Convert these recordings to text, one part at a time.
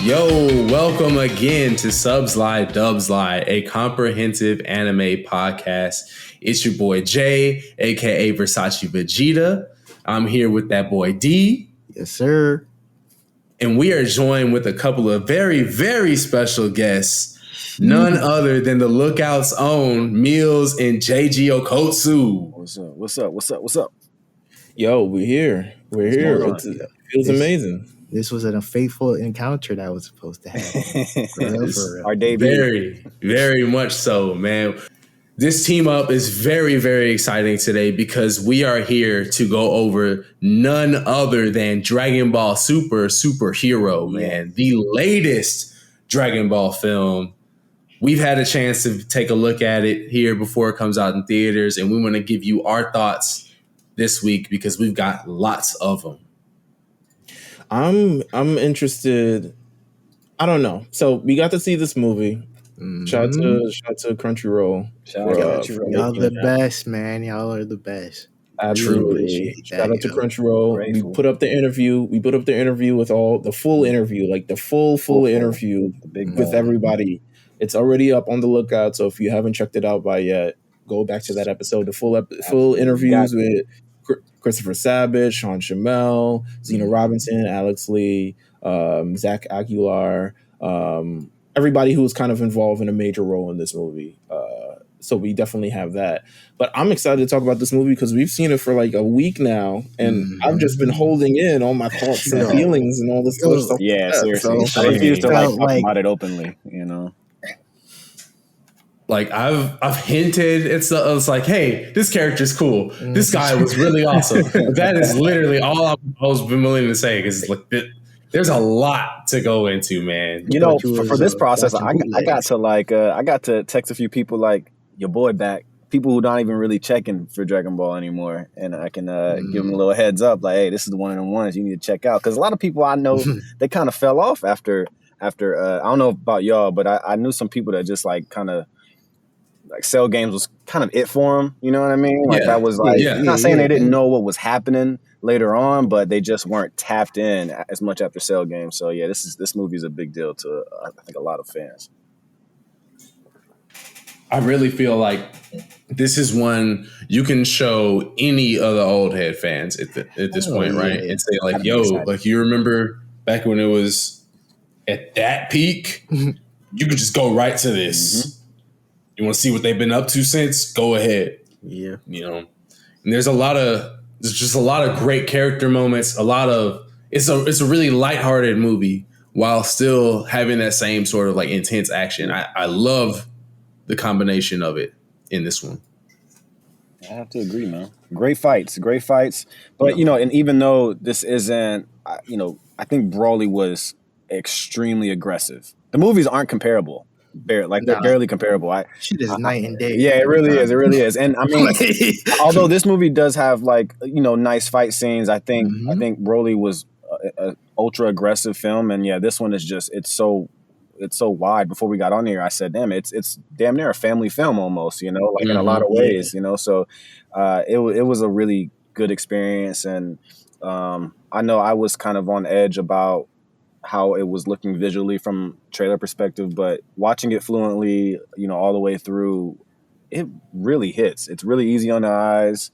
Yo, welcome again to Subs Lie, Dubs Lie, a comprehensive anime podcast. It's your boy Jay, aka Versace Vegeta. I'm here with that boy D. Yes, sir. And we are joined with a couple of very, very special guests. None other than the Lookout's own Mills and JG Okotsu. What's up? Yo, we're here. It feels amazing. This was an unfaithful encounter that was supposed to happen. For real. Our debut. Very, very much so, man. This team up is very, very exciting today because we are here to go over none other than Dragon Ball Superhero, man. The latest Dragon Ball film. We've had a chance to take a look at it here before it comes out in theaters, and we want to give you our thoughts this week because we've got lots of them. I'm interested. I don't know. So we got to see this movie. Shout out to Crunchyroll. Y'all the best, man. Y'all are the best. Absolutely. Shout out to Crunchyroll. Grateful. We put up the interview. With all the full interview, like the full interview with everybody. It's already up on the Lookout. So if you haven't checked it out by yet, go back to that episode. The full interviews with Christopher Sabat, Sean Shamel, Zena Robinson, Alex Lee, Zach Aguilar, everybody who was kind of involved in a major role in this movie. So we definitely have that. But I'm excited to talk about this movie because we've seen it for like a week now, and I've just been holding in all my thoughts and feelings and all this other stuff. Yeah, seriously. I refuse to talk about it openly, you know. Like I've hinted, it's like, hey, this character's cool. This guy was really awesome. That is literally all I've been willing to say because like there's a lot to go into, man. You know, for this process, I got to text a few people like your boy back, people who don't even really checking for Dragon Ball anymore, and I can give them a little heads up, like, hey, this is one of the ones you need to check out because a lot of people I know they kind of fell off after. I don't know about y'all, but I knew some people that just like kind of. Like Cell Games was kind of it for them, you know what I mean? Like that was like, I'm not saying they didn't know what was happening later on, but they just weren't tapped in as much after Cell Games. So yeah, this movie is a big deal to I think a lot of fans. I really feel like this is one you can show any of the old head fans at this point, right? And say like, yo, like you remember back when it was at that peak, you could just go right to this. You want to see what they've been up to since? Go ahead. Yeah. You know, and there's just a lot of great character moments. It's a really lighthearted movie while still having that same sort of like intense action. I love the combination of it in this one. I have to agree, man. Great fights. But, you know, and even though this isn't, you know, I think Broly was extremely aggressive. The movies aren't comparable. They're barely comparable. Shit is night and day. Yeah, it really is. And I mean, although this movie does have like, you know, nice fight scenes, I think Broly was a ultra aggressive film, and yeah, this one is just it's so wide. Before we got on here, I said, damn, it's damn near a family film almost, you know, like in a lot of ways, you know. So it was a really good experience, and I know I was kind of on edge about how it was looking visually from trailer perspective, but watching it fluently, you know, all the way through, it really hits. It's really easy on the eyes.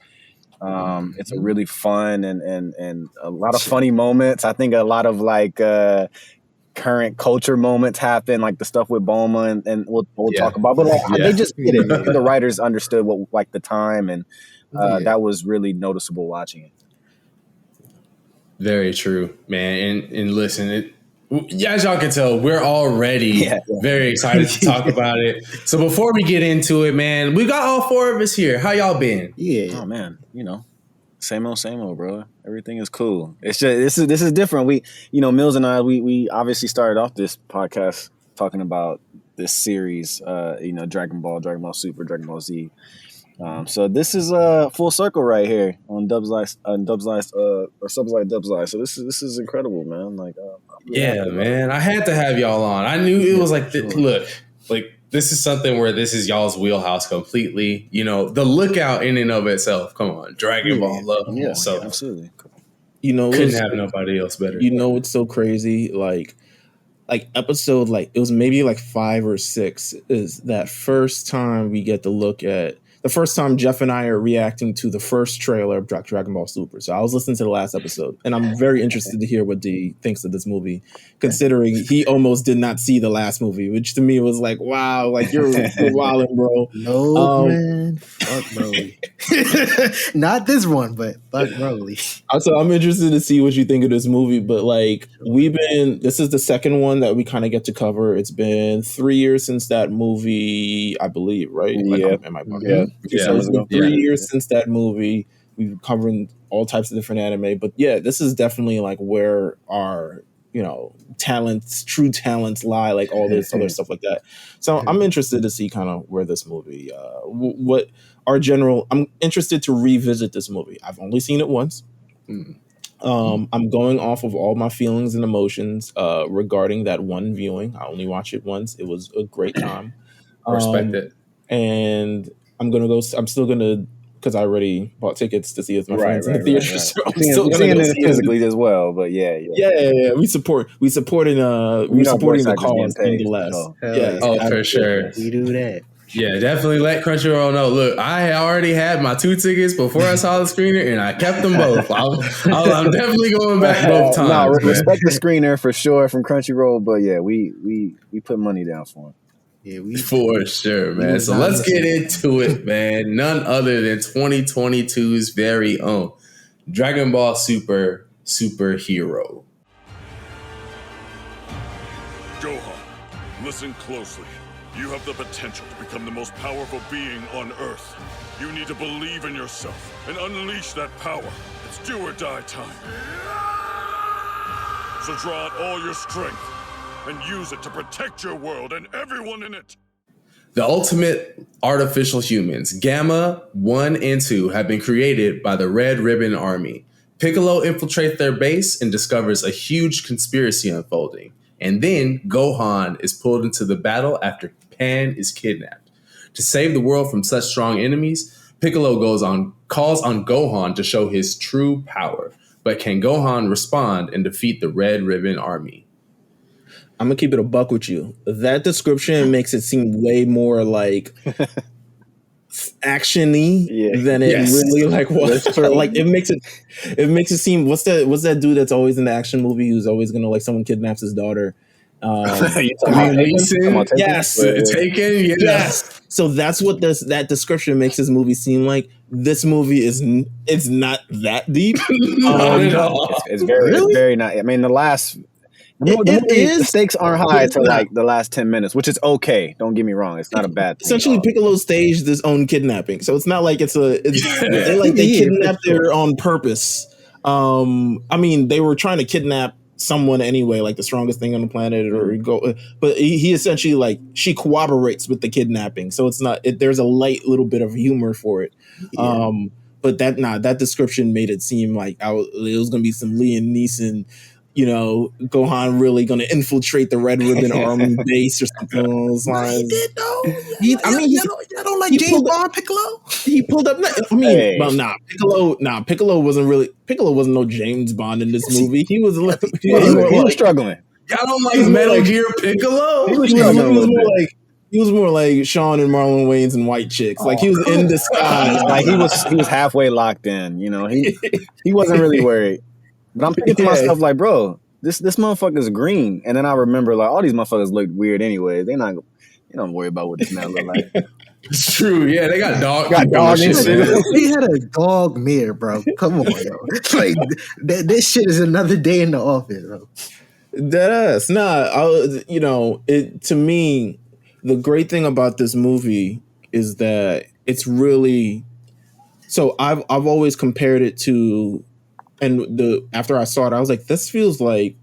It's a really fun and a lot of funny moments. I think a lot of like current culture moments happen, like the stuff with Bulma and we'll talk about, but like, they just did it. The writers understood what like the time, and that was really noticeable watching it. Very true, man. And listen, as y'all can tell, we're already very excited to talk about it. So before we get into it, man, we got all four of us here. How y'all been? Yeah. Oh man, you know, same old, bro. Everything is cool. It's just this is different. We, you know, Mills and I, we obviously started off this podcast talking about this series, you know, Dragon Ball Super, Dragon Ball Z. So this is a full circle right here on Subs Lie. So this is incredible, man. Like, man, I had to have y'all on. I knew it was like, look, like this is something where this is y'all's wheelhouse completely. You know, the Lookout in and of itself. Come on, Dragon Ball love. Yeah, so absolutely. You know, couldn't have nobody else better. You know, it's so crazy. Like, like episode, like it was maybe like 5 or 6, is that first time we get to look at the first time Jeff and I are reacting to the first trailer of Dragon Ball Super. So I was listening to the last episode, and I'm very interested to hear what D thinks of this movie, considering he almost did not see the last movie, which to me was like, wow, like you're wilding, bro. No, man. Fuck Broly. Not this one, but fuck Broly. So I'm interested to see what you think of this movie, but like this is the second one that we kind of get to cover. It's been 3 years since that movie, I believe, right? Yeah. So it's been 3 years since that movie. We've covered all types of different anime, but yeah, this is definitely like where our true talents lie, like all this other stuff like that. So I'm interested to see kind of where this movie, I'm interested to revisit this movie. I've only seen it once. I'm going off of all my feelings and emotions regarding that one viewing. I only watched it once. It was a great time. Respect it. And I'm still gonna, because I already bought tickets to see it with my friends in the theater. Right. So I'm still gonna go see it physically as well. But yeah. We supporting the cause nonetheless. For sure. We do that. Yeah, definitely let Crunchyroll know. Look, I already had my 2 tickets before I saw the screener, and I kept them both. I'm definitely going back both times. Respect the screener for sure from Crunchyroll, but yeah, we put money down for him. Yeah, for sure, man. So let's get into it, man. None other than 2022's very own Dragon Ball Super Superhero. Gohan, listen closely. You have the potential to become the most powerful being on Earth. You need to believe in yourself and unleash that power. It's do or die time. So draw out all your strength and use it to protect your world and everyone in it. The ultimate artificial humans, Gamma 1 and 2, have been created by the Red Ribbon Army. Piccolo infiltrates their base and discovers a huge conspiracy unfolding. And then Gohan is pulled into the battle after Pan is kidnapped. To save the world from such strong enemies, Piccolo calls on Gohan to show his true power. But can Gohan respond and defeat the Red Ribbon Army? I'm gonna keep it a buck with you. That description makes it seem way more like action-y than it really like was. Like it makes it seem. What's that dude that's always in the action movie who's always gonna, like, someone kidnaps his daughter? Yes, Taken. Yes. So that's what that description makes this movie seem like. This movie it's not that deep. It's very not. I mean, the stakes aren't high until like the last 10 minutes, which is okay. Don't get me wrong; it's not a bad thing. Essentially, Piccolo staged his own kidnapping, so it's not like they kidnapped her on purpose. I mean, they were trying to kidnap someone anyway, like the strongest thing on the planet, but he essentially, like, she cooperates with the kidnapping, so it's not. There's a light little bit of humor for it. But that description made it seem like it was going to be some Liam Neeson. Gohan really going to infiltrate the Red Ribbon Army base or something along those lines. He did though. I don't like James Bond Piccolo. He pulled up. Piccolo wasn't no James Bond in this movie. He was struggling. Y'all don't like Metal Gear Piccolo? He was more like Sean and Marlon Wayans and White Chicks. Like, he was in disguise. Like he was halfway locked in. He wasn't really worried. But I'm thinking to myself, like, bro, this motherfucker's green. And then I remember, like, all these motherfuckers look weird anyway. They don't worry about what this man look like. It's true. Yeah, they got dog and shit. They had a dog mirror, bro. Come on, yo. Like, this shit is another day in the office, bro. Deadass. To me, the great thing about this movie is that it's really. So I've always compared it to. And after I saw it, I was like, this feels like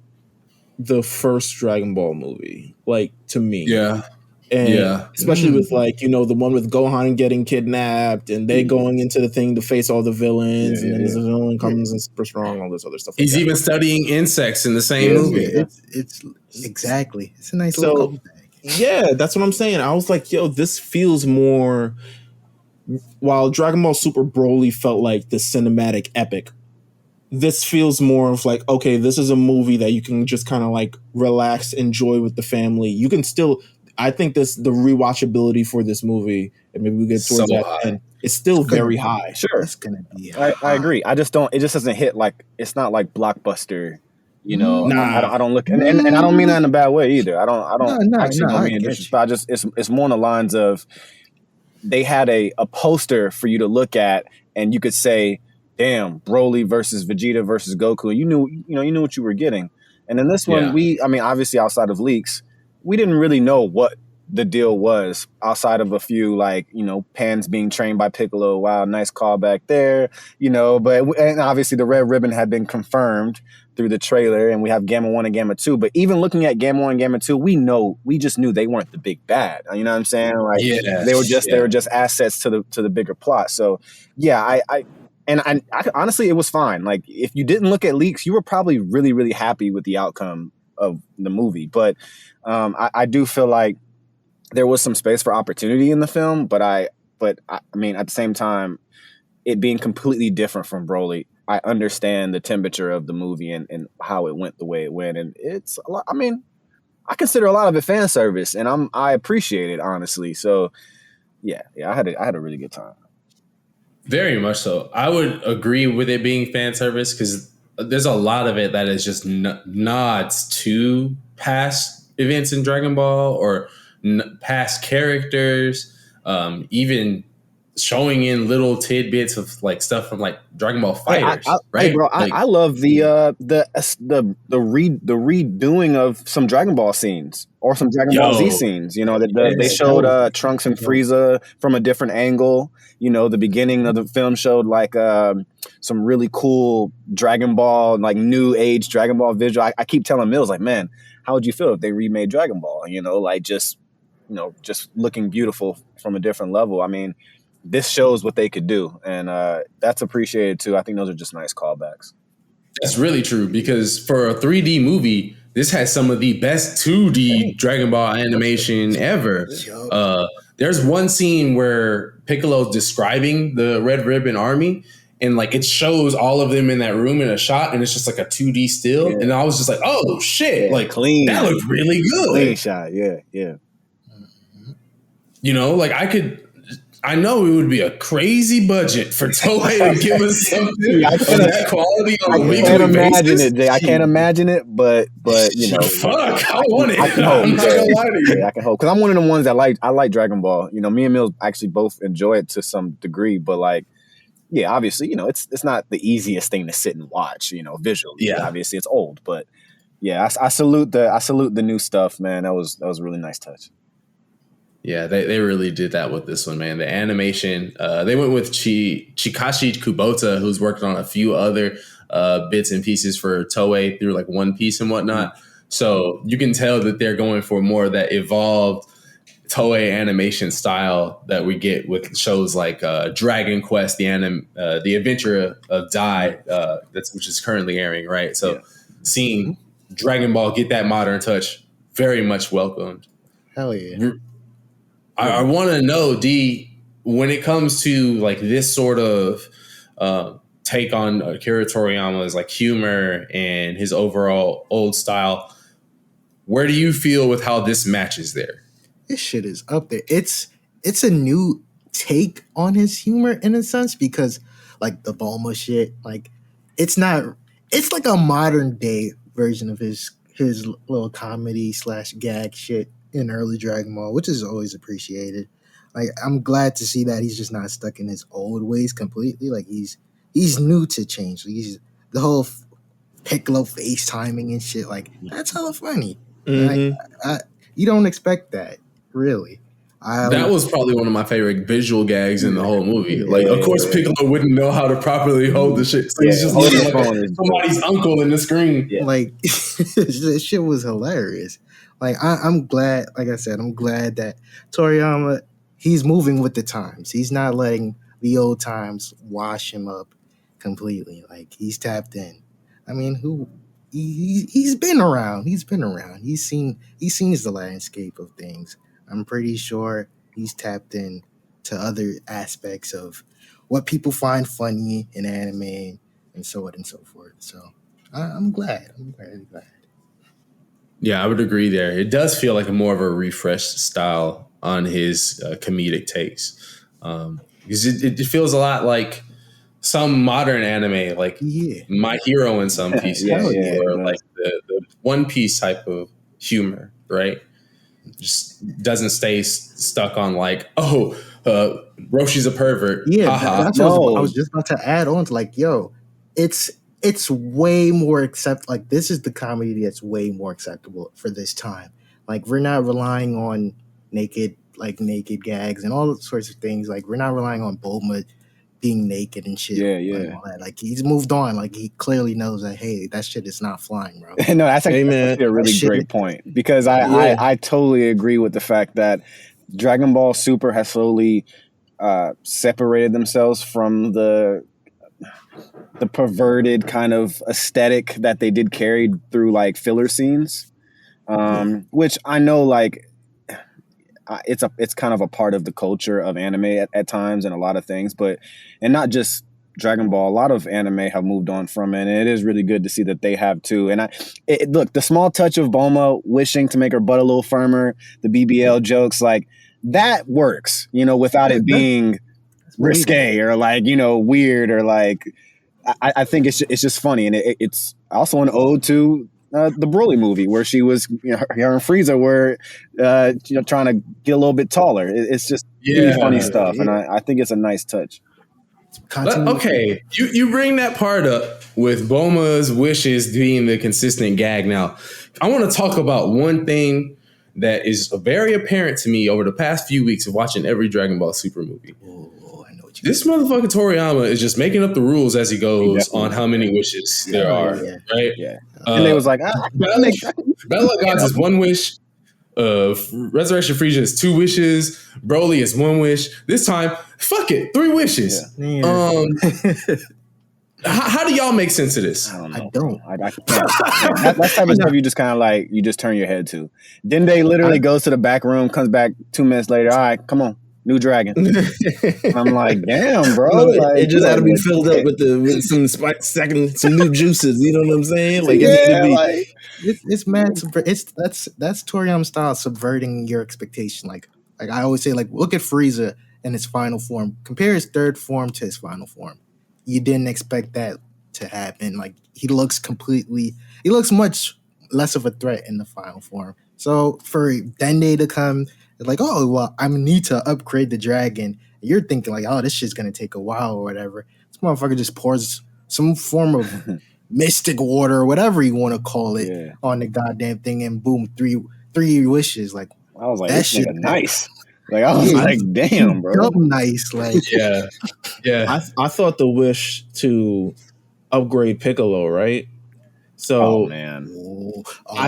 the first Dragon Ball movie, like, to me. Yeah. And especially with, like, the one with Gohan getting kidnapped and they going into the thing to face all the villains, and then the villain comes and super strong, all this other stuff. He's even studying insects in the same movie. It's exactly. It's a nice little bag. Yeah, that's what I'm saying. I was like, yo, this feels more. While Dragon Ball Super Broly felt like the cinematic epic this feels more of like, okay, this is a movie that you can just kind of like relax, enjoy with the family. You can still, I think the rewatchability for this movie, and maybe we get towards that end, it's still very high. Sure. It's gonna be high. I agree. It just doesn't hit like, it's not like blockbuster, you know. Nah. I don't look, and I don't mean that in a bad way either. I don't actually don't mean I it disrespect. It's more on the lines of, they had a poster for you to look at, and you could say, damn, Broly versus Vegeta versus Goku. And you knew what you were getting. And in this one, obviously outside of leaks, we didn't really know what the deal was outside of a few, like, Pan's being trained by Piccolo. Wow, nice callback there, and obviously the red ribbon had been confirmed through the trailer, and we have Gamma 1 and Gamma 2. But even looking at Gamma 1 and Gamma 2, we just knew they weren't the big bad. You know what I'm saying? Like, they were just assets to the bigger plot. So yeah, I honestly, it was fine. Like, if you didn't look at leaks, you were probably really, really happy with the outcome of the movie. But I do feel like there was some space for opportunity in the film. But I mean, at the same time, it being completely different from Broly, I understand the temperature of the movie and how it went the way it went. And it's a lot. I mean, I consider a lot of it fan service, and I appreciate it, honestly. So yeah, I had a really good time. Very much so. I would agree with it being fan service, because there's a lot of it that is just nods to past events in Dragon Ball, or past characters, even showing in little tidbits of like stuff from like Dragon Ball Fighters, right? Hey, bro, like, I love the redoing of some Dragon Ball scenes or some Dragon Ball Z scenes. They showed Trunks and Frieza from a different angle. The beginning of the film showed like some really cool Dragon Ball, like new age Dragon Ball visual. I keep telling Mills, like, man, how would you feel if they remade Dragon Ball? Like just looking beautiful from a different level. I mean, this shows what they could do, and that's appreciated too. I think those are just nice callbacks. That's really true, because for a 3D movie, this has some of the best 2D Dragon Ball animation ever. There's one scene where Piccolo's describing the Red Ribbon Army, and like it shows all of them in that room in a shot, and it's just like a 2D still. And I was just like, oh shit, like clean. That looked really good. Clean shot, yeah. Like I know it would be a crazy budget for Toei to give us something of that quality on a weekly basis. I can't imagine it, but fuck, I want it. I can hope. I'm not gonna lie to you. I can hope, because I'm one of the ones that I like Dragon Ball. Me and Mills actually both enjoy it to some degree, but like, yeah, obviously, it's not the easiest thing to sit and watch. Visually. Yeah, obviously it's old, but yeah, I salute the new stuff, man. That was a really nice touch. Yeah, they really did that with this one, man. The animation, they went with Chikashi Kubota, who's worked on a few other bits and pieces for Toei through like One Piece and whatnot. So you can tell that they're going for more of that evolved Toei animation style that we get with shows like Dragon Quest, the Adventure of Dai, which is currently airing, right? So seeing Dragon Ball get that modern touch, very much welcomed. Hell yeah. I want to know, D, when it comes to like this sort of take on Akira Toriyama's like humor and his overall old style, where do you feel with how this matches there? This shit is up there. It's a new take on his humor in a sense, because like the Bulma shit, like it's like a modern day version of his little comedy / gag shit in early Dragon Ball, which is always appreciated. Like, I'm glad to see that he's just not stuck in his old ways completely. Like, he's new to change. Like, he's the whole Piccolo FaceTiming and shit. Like, that's hella funny. Mm-hmm. Like, you don't expect that, really. That was probably one of my favorite visual gags in the whole movie. Like, of course, Piccolo wouldn't know how to properly hold the shit. So he's just looking like somebody's uncle in the screen. Yeah. Like, this shit was hilarious. Like, I'm glad, like I said, I'm glad that Toriyama, he's moving with the times. He's not letting the old times wash him up completely. Like, he's tapped in. I mean, he's been around. He's been around. He's seen the landscape of things. I'm pretty sure he's tapped in to other aspects of what people find funny in anime and so on and so forth. So I'm glad. I'm very glad. Yeah, I would agree there. It does feel like a more of a refreshed style on his comedic takes. Because it feels a lot like some modern anime, like My Hero in some pieces, or like the One Piece type of humor, right? Just doesn't stay stuck on like, Roshi's a pervert. Yeah, that's what I was just about to add on to, like, yo, it's way more like, this is the comedy that's way more acceptable for this time. Like, we're not relying on naked gags and all sorts of things. Like, we're not relying on Bulma being naked and shit. And all that. Like, he's moved on. Like, he clearly knows that, hey, that shit is not flying, bro. No, that's actually a really great point, because I totally agree with the fact that Dragon Ball Super has slowly separated themselves from the perverted kind of aesthetic that they did carry through like filler scenes, which I know, like, it's kind of a part of the culture of anime at times and a lot of things, and not just Dragon Ball. A lot of anime have moved on from it, and it is really good to see that they have too. And look, the small touch of Bulma wishing to make her butt a little firmer, the BBL jokes, like, that works, without it being risque or like, weird, or like, I think it's just funny, and it's also an ode to the Broly movie, where she was, her and Frieza were, trying to get a little bit taller. It's just really funny stuff, and I think it's a nice touch. Okay, you bring that part up with Bulma's wishes being the consistent gag. Now, I want to talk about one thing that is very apparent to me over the past few weeks of watching every Dragon Ball Super movie. This motherfucker Toriyama is just making up the rules as he goes on how many wishes there are, right? Yeah. And they was like, Battle of Gods is one wish. Resurrection Frieza is 2 wishes. Broly is 1 wish. This time, fuck it, 3 wishes. Yeah. How do y'all make sense of this? I don't know. I can't. That's type of stuff you just kind of like, you just turn your head to. Dende literally goes to the back room, comes back 2 minutes later. All right, come on. New dragon. I'm like, damn, bro. Like, it just had to be filled up with some some new juices. You know what I'm saying? Like, it's mad. That's Toriyama's style, subverting your expectation. Like I always say, like, look at Frieza in his final form. Compare his third form to his final form. You didn't expect that to happen. Like, he looks much less of a threat in the final form. So for Dende to come, like, oh, well, I need to upgrade the dragon. You're thinking like, oh, this shit's gonna take a while or whatever. This motherfucker just pours some form of mystic water or whatever you want to call it on the goddamn thing, and boom, three wishes. Like, I was like, that shit nice. Like, I was like, damn, bro, nice. Like, yeah. I thought the wish to upgrade Piccolo, right? So, man,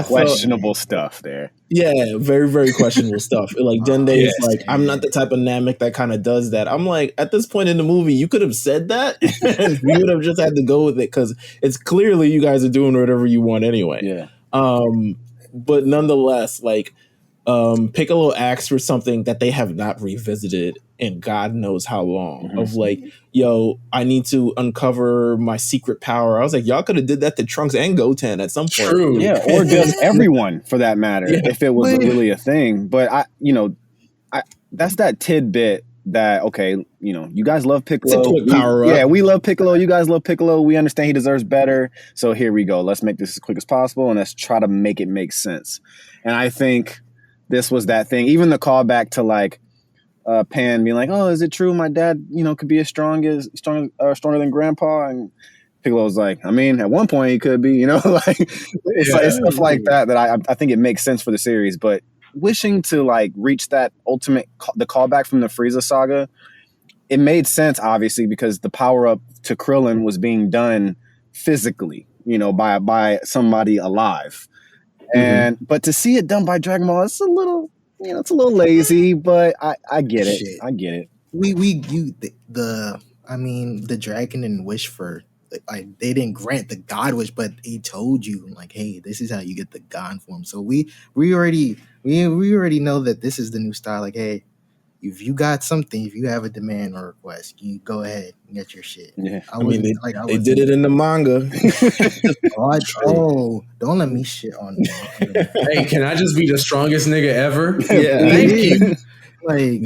questionable stuff there. Yeah, very, very questionable stuff. Like, Dende is like, I'm not the type of Namek that kind of does that. I'm like, at this point in the movie, you could have said that, and we would have just had to go with it, because it's clearly you guys are doing whatever you want anyway. Yeah. But nonetheless, like, Piccolo asks for something that they have not revisited in God knows how long, of like, yo, I need to uncover my secret power. I was like, y'all could have did that to Trunks and Goten at some point. True. Yeah, or just everyone for that matter, if it was really a thing. But that's that tidbit that, okay, you guys love Piccolo. It's a quick power up. Yeah, we love Piccolo. You guys love Piccolo. We understand he deserves better. So here we go. Let's make this as quick as possible, and let's try to make it make sense. And I think this was that thing. Even the callback to like Pan being like, "Oh, is it true my dad, could be stronger than Grandpa?" And Piccolo's like, "I mean, at one point he could be, like it's stuff like that I think it makes sense for the series." But wishing to like reach that ultimate, the callback from the Frieza saga, it made sense obviously because the power up to Krillin was being done physically, by somebody alive. And but to see it done by Dragon Ball, it's a little lazy, but I get it. Shit. I get it. The dragon didn't wish for, like, they didn't grant the God wish, but he told you, like, hey, this is how you get the God form. So we already know that this is the new style. Like, hey, if you got something, if you have a demand or request, you go ahead and get your shit. Yeah. I mean, they did it in the manga. Don't let me shit on them. Hey, can I just be the strongest nigga ever? Yeah. Thank you. Like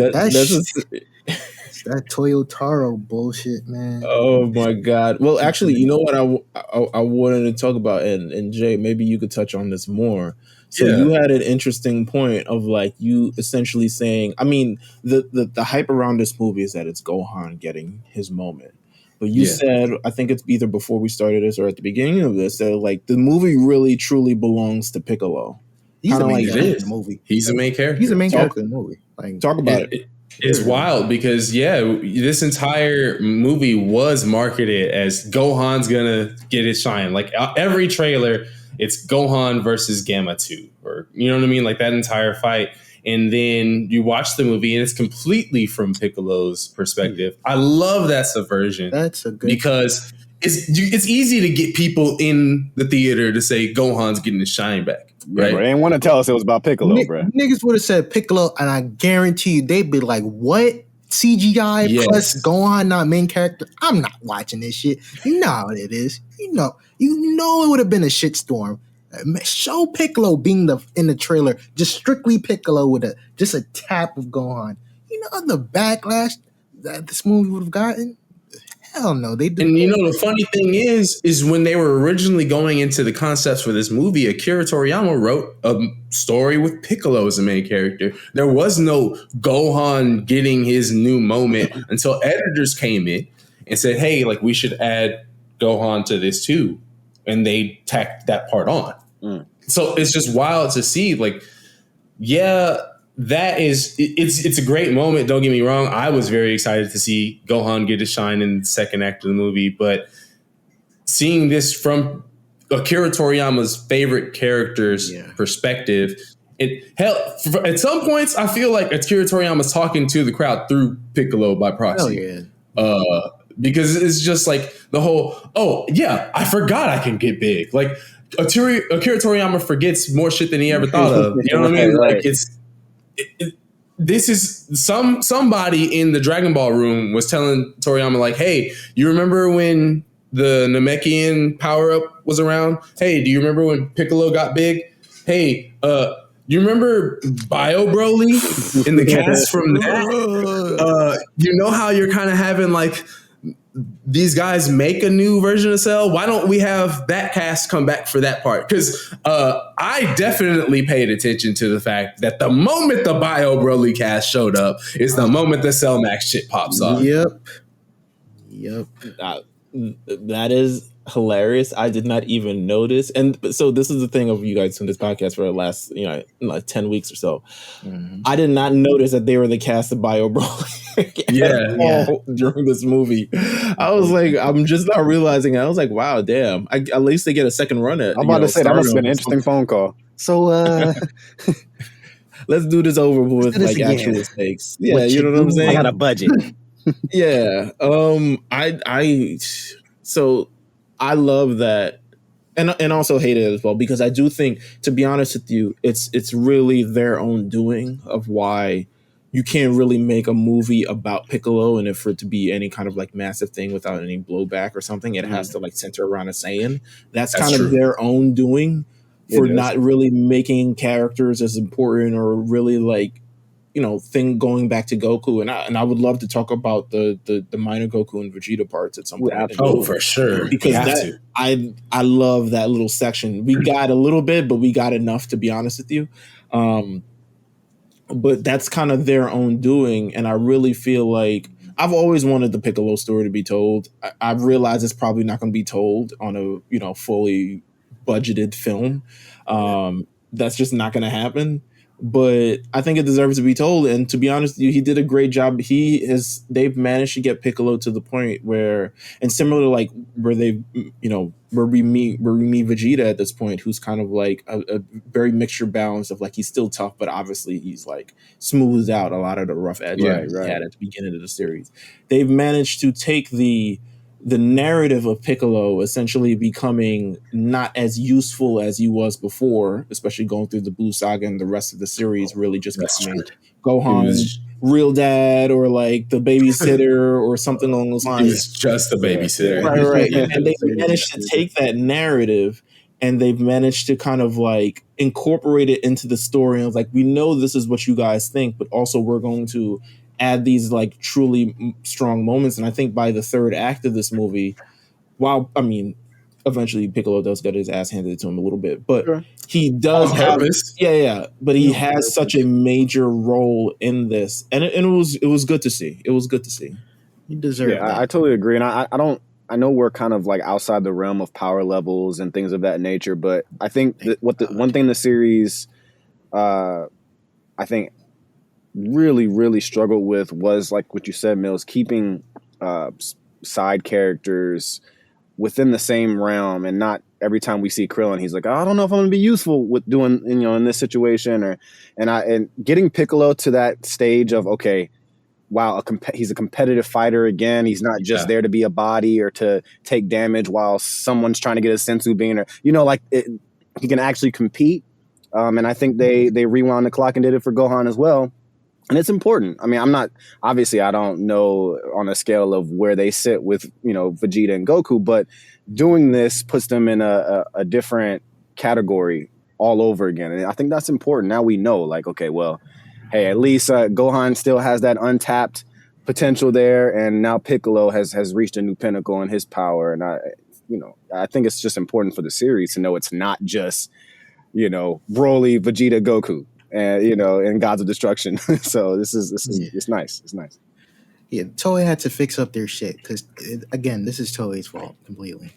that Toyotaro bullshit, man. Oh my god. Well, actually, you know what I wanted to talk about, and Jay, maybe you could touch on this more. So you had an interesting point of like you essentially saying, I mean, the hype around this movie is that it's Gohan getting his moment. But you said, I think it's either before we started this or at the beginning of this, that like the movie really truly belongs to Piccolo. He's the main character in the movie. He's the main character. He's the main character in the movie. Like, talk about it. It's wild because this entire movie was marketed as Gohan's gonna get his shine. Like every trailer, it's Gohan versus Gamma 2, or you know what I mean, like that entire fight. And then you watch the movie, and it's completely from Piccolo's perspective. I love that subversion. That's a good because it's easy to get people in the theater to say Gohan's getting his shine back. Right? Yeah, bro. They didn't want to tell us it was about Piccolo, bro. Niggas would have said Piccolo, and I guarantee you they'd be like, what? CGI plus Gohan not main character? I'm not watching this shit. You know how it is. You know it would have been a shitstorm. Show Piccolo being in the trailer, just strictly Piccolo with just a tap of Gohan. You know the backlash that this movie would have gotten? Hell no, they didn't. And you know the funny thing is when they were originally going into the concepts for this movie, Akira Toriyama wrote a story with Piccolo as the main character. There was no Gohan getting his new moment until editors came in and said, "Hey, like we should add Gohan to this too," and they tacked that part on. So it's just wild to see. Like, that is it's a great moment. Don't get me wrong. I was very excited to see Gohan get his shine in the second act of the movie, but seeing this from Akira Toriyama's favorite character's perspective, at some points I feel like Akira Toriyama's talking to the crowd through Piccolo by proxy. Because it's just like the whole, I forgot I can get big. Like Akira Toriyama forgets more shit than he ever thought of. You know what I mean? Like this is somebody in the Dragon Ball room was telling Toriyama like, hey, you remember when the Namekian power up was around? Hey, do you remember when Piccolo got big? Hey, you remember Bio Broly in the cast from that? You know how you're kind of having like these guys make a new version of Cell? Why don't we have that cast come back for that part? Because I definitely paid attention to the fact that the moment the Bio Broly cast showed up is the moment the Cell Max shit pops off. Yep. That is hilarious. I did not even notice. And so this is the thing of you guys in this podcast for the last, like 10 weeks or so. Mm-hmm. I did not notice that they were the cast of Bio Broly during this movie. I was like, I'm just not realizing it. I was like, wow, damn. At least they get a second run at it. I'm about to say that must have been an interesting phone call. So let's do this over with like actual stakes. Yeah, you know what I'm saying? I got a budget. Yeah. So I love that, and also hate it as well, because I do think, to be honest with you, it's really their own doing of why you can't really make a movie about Piccolo, and if for it to be any kind of like massive thing without any blowback or something, it has to like center around a Saiyan. That's kind of their own doing for not really making characters as important or really like, thing going back to Goku, and I would love to talk about the minor Goku and Vegeta parts at some point. Oh, for sure, because I love that little section. We got a little bit, but we got enough, to be honest with you. But that's kind of their own doing, and I really feel like I've always wanted the Piccolo story to be told. I've realized it's probably not going to be told on a fully budgeted film. That's just not going to happen. But I think it deserves to be told. And to be honest with you, he did a great job. They've managed to get Piccolo to the point where, and similar to like where where we meet Vegeta at this point, who's kind of like a very mixture balance of like, he's still tough, but obviously he's like smoothed out a lot of the rough edges he had at the beginning of the series. They've managed to take the narrative of Piccolo essentially becoming not as useful as he was before, especially going through the Blue Saga and the rest of the series, really just becoming Gohan real dad or like the babysitter or something along those He lines. was just a babysitter. Right. And they managed to take that narrative and they've managed to kind of like incorporate it into the story. And like, we know this is what you guys think, but also we're going to add these like truly strong moments. And I think by the third act of this movie, while I mean, eventually Piccolo does get his ass handed to him a little bit, but he does on have, purpose. but he has such a major role in this, and it was good to see. It was good to see. You deserve that. I totally agree, and I know we're kind of like outside the realm of power levels and things of that nature, but I think that one thing the series, I think, really struggled with was like what you said, Mills, keeping side characters within the same realm, and not every time we see Krillin, he's like, I don't know if I'm going to be useful with doing, in this situation, and getting Piccolo to that stage of, okay, wow, he's a competitive fighter again. He's not just there to be a body or to take damage while someone's trying to get a senzu bean, or he can actually compete. And I think they rewound the clock and did it for Gohan as well. And it's important. I mean, I don't know on a scale of where they sit with, Vegeta and Goku, but doing this puts them in a different category all over again. And I think that's important. Now we know, like, okay, well, hey, at least Gohan still has that untapped potential there. And now Piccolo has reached a new pinnacle in his power. And I think it's just important for the series to know it's not just, Broly, Vegeta, Goku. And and Gods of Destruction. So this is it's nice. It's nice. Yeah, Toei had to fix up their shit because again, this is Toei's fault completely.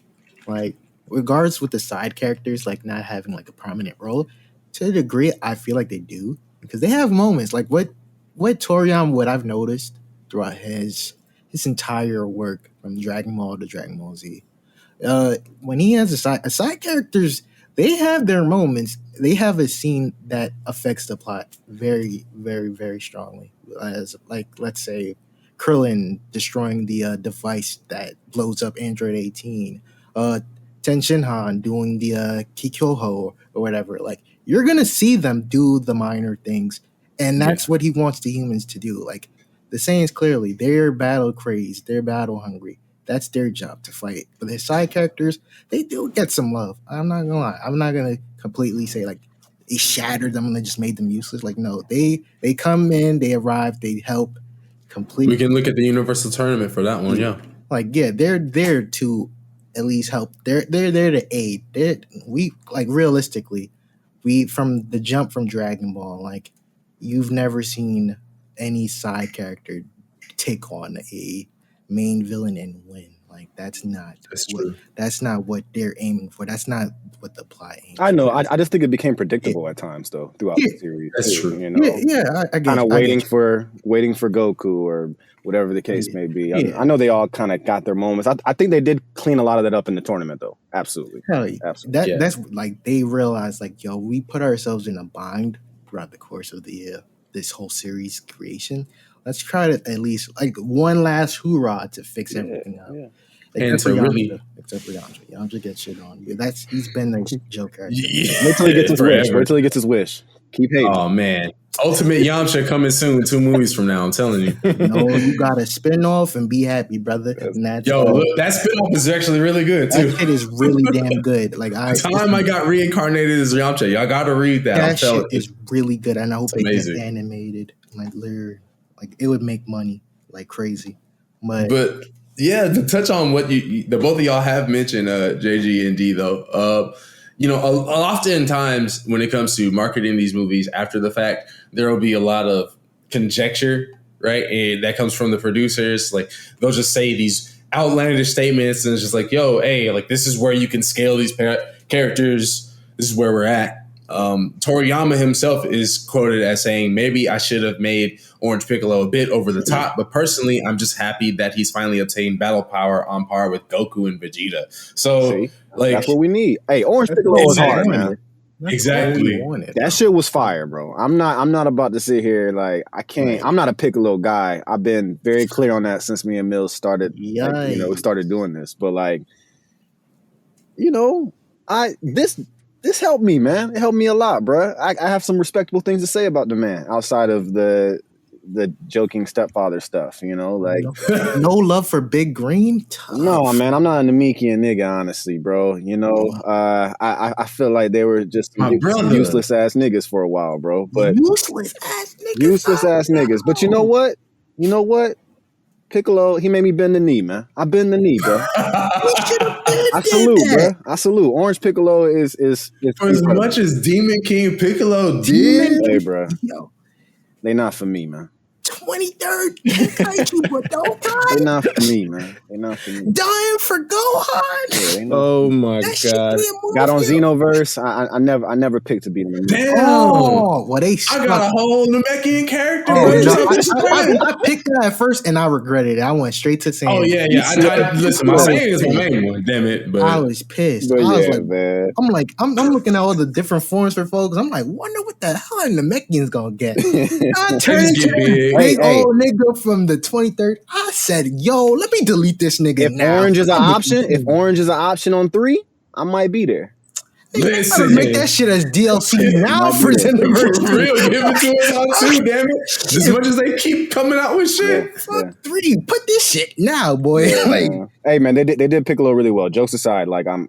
Like, regards with the side characters, like not having like a prominent role, to a degree, I feel like they do because they have moments. Like what Toriyama, what I've noticed throughout his entire work from Dragon Ball to Dragon Ball Z, when he has a side characters, they have their moments. They have a scene that affects the plot very, very, very strongly. As like, let's say, Krillin destroying the device that blows up Android 18. Ten Shinhan doing the Kikyoho or whatever. Like, you're gonna see them do the minor things, and that's what he wants the humans to do. Like, the saying is clearly, they're battle crazed, they're battle hungry. That's their job to fight. But the side characters, they do get some love. I'm not gonna lie. I'm not gonna completely say like they shattered them and they just made them useless. Like, no, they come in, they arrive, they help completely. We can look at the Universal Tournament for that one, yeah. Like, yeah, they're there to at least help. They're there to aid. Realistically, from the jump from Dragon Ball, like, you've never seen any side character take on a main villain and win. Like, that's not what they're aiming for. That's not what the plot aims I know. for. I just think it became predictable at times, though, throughout the series. That's true. I kind of waiting for Goku or whatever the case may be. I know they all kind of got their moments. I think they did clean a lot of that up in the tournament, though. Absolutely. Hell yeah. Absolutely. That's like, they realized, like, yo, we put ourselves in a bind throughout the course of the this whole series creation. Let's try to at least like one last hoorah to fix everything up. Yeah. Except for Yamcha. Yamcha gets shit on. He's been the Joker. Wait till he gets his wish. Wait till he gets his wish. Keep hating. Oh man, Ultimate Yamcha coming soon. 2 movies from now. I'm telling you. No, you got a spin-off and be happy, brother. Look, that spin-off is actually really good too. That shit is really damn good. Like, I got reincarnated as Yamcha. Y'all got to read that. That shit is really good, and I hope it gets animated. Like, it would make money like crazy. But yeah, to touch on what the both of y'all have mentioned, JG and D, though, oftentimes when it comes to marketing these movies after the fact, there will be a lot of conjecture, right? And that comes from the producers. Like, they'll just say these outlandish statements, and it's just like, yo, hey, like, this is where you can scale these characters. This is where we're at. Toriyama himself is quoted as saying, maybe I should have made Orange Piccolo a bit over the top, but personally, I'm just happy that he's finally obtained battle power on par with Goku and Vegeta. So, that's what we need. Hey, Orange Piccolo was hard, man. Exactly. That shit was fire, bro. I'm not about to sit here like I can't. I'm not a Piccolo guy. I've been very clear on that since me and Mills started. We started doing this, but like, this helped me, man. It helped me a lot, bro. I have some respectable things to say about the man outside of the the joking stepfather stuff, like no love for Big Green. Tough. No, man, I'm not a Namekian nigga, honestly, bro. I feel like they were just some useless ass niggas for a while, bro. But useless ass niggas. But you know what? Piccolo, he made me bend the knee, man. I bend the knee, bro. I salute, bro. I salute. Orange Piccolo is for as much as Demon King Piccolo did. Hey, bro. They not for me, man. 23rd Kaiju, but those guys. They not for me, man. They not for me. Dying for Gohan. Yeah, oh my god! Got on Xenoverse. I never picked to be in the movie. Damn. Oh, well, they I got a whole Namekian character. I picked that at first and I regretted it. I went straight to Saiyan. Oh yeah. Listen, my Saiyan is my main one. Damn it! But I was pissed. I was like, man. I'm looking at all the different forms for folks. I'm like, wonder what the hell a Namekian's gonna get. I turned to the big old nigga from the 23rd. I said, yo, let me delete this nigga now. If orange is an option on 3, I might be there. Listen, make that shit as DLC now for Xenoverse. For real, give it to us on 2, damn it. As much as they keep coming out with shit. Fuck 3. Put this shit now, boy. Hey man, they did Piccolo really well. Jokes aside, like I'm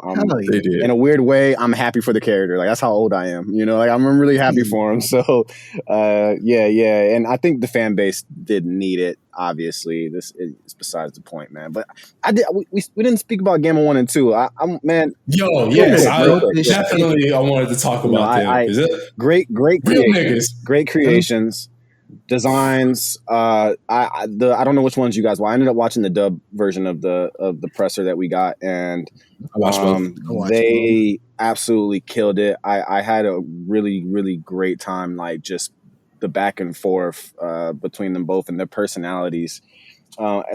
in a weird way, I'm happy for the character. Like that's how old I am. Like I'm really happy for him. So yeah. And I think the fan base did need it. Obviously, this is besides the point, man. But we didn't speak about Gamma 1 and 2. Definitely I wanted to talk about them. Great creations. Designs. I don't know which ones you guys. Well, I ended up watching the dub version of the presser that we got, and they absolutely killed it. I had a really, really great time, like just the back and forth between them both and their personalities,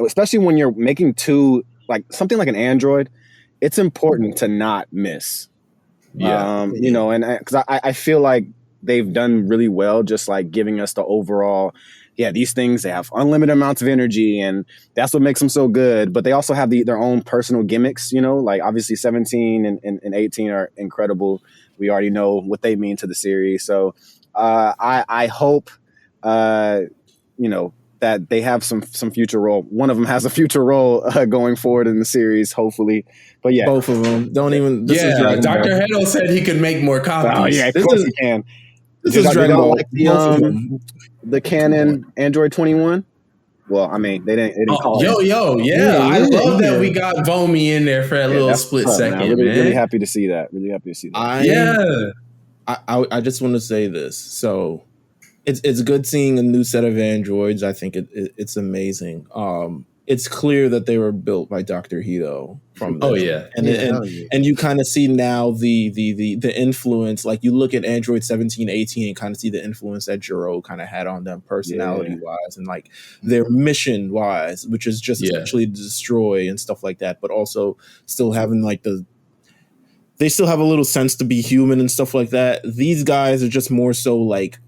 especially when you're making 2, like something like an android. It's important to not miss. And because I feel like they've done really well, just like giving us the overall, these things, they have unlimited amounts of energy and that's what makes them so good. But they also have their own personal gimmicks, like obviously 17 and 18 are incredible. We already know what they mean to the series. So I hope, that they have some future role. One of them has a future role going forward in the series, hopefully. But yeah. Both of them. Don't even... This is Dr. Hedo said he could make more copies. Oh, yeah, of course he can. This is Dragon Ball. Like the canon Android 21. Well, I mean, they didn't call it. I love that we got Vomi in there for that little split second. I'm really happy to see that. I just want to say this. So it's good seeing a new set of androids. I think it's amazing. It's clear that they were built by Dr. Hito from this. And you kind of see now the influence. Like you look at Android 17, 18 and kind of see the influence that Jiro kind of had on them personality wise and like their mission wise, which is just essentially to destroy and stuff like that, but also still having like they still have a little sense to be human and stuff like that. These guys are just more so like,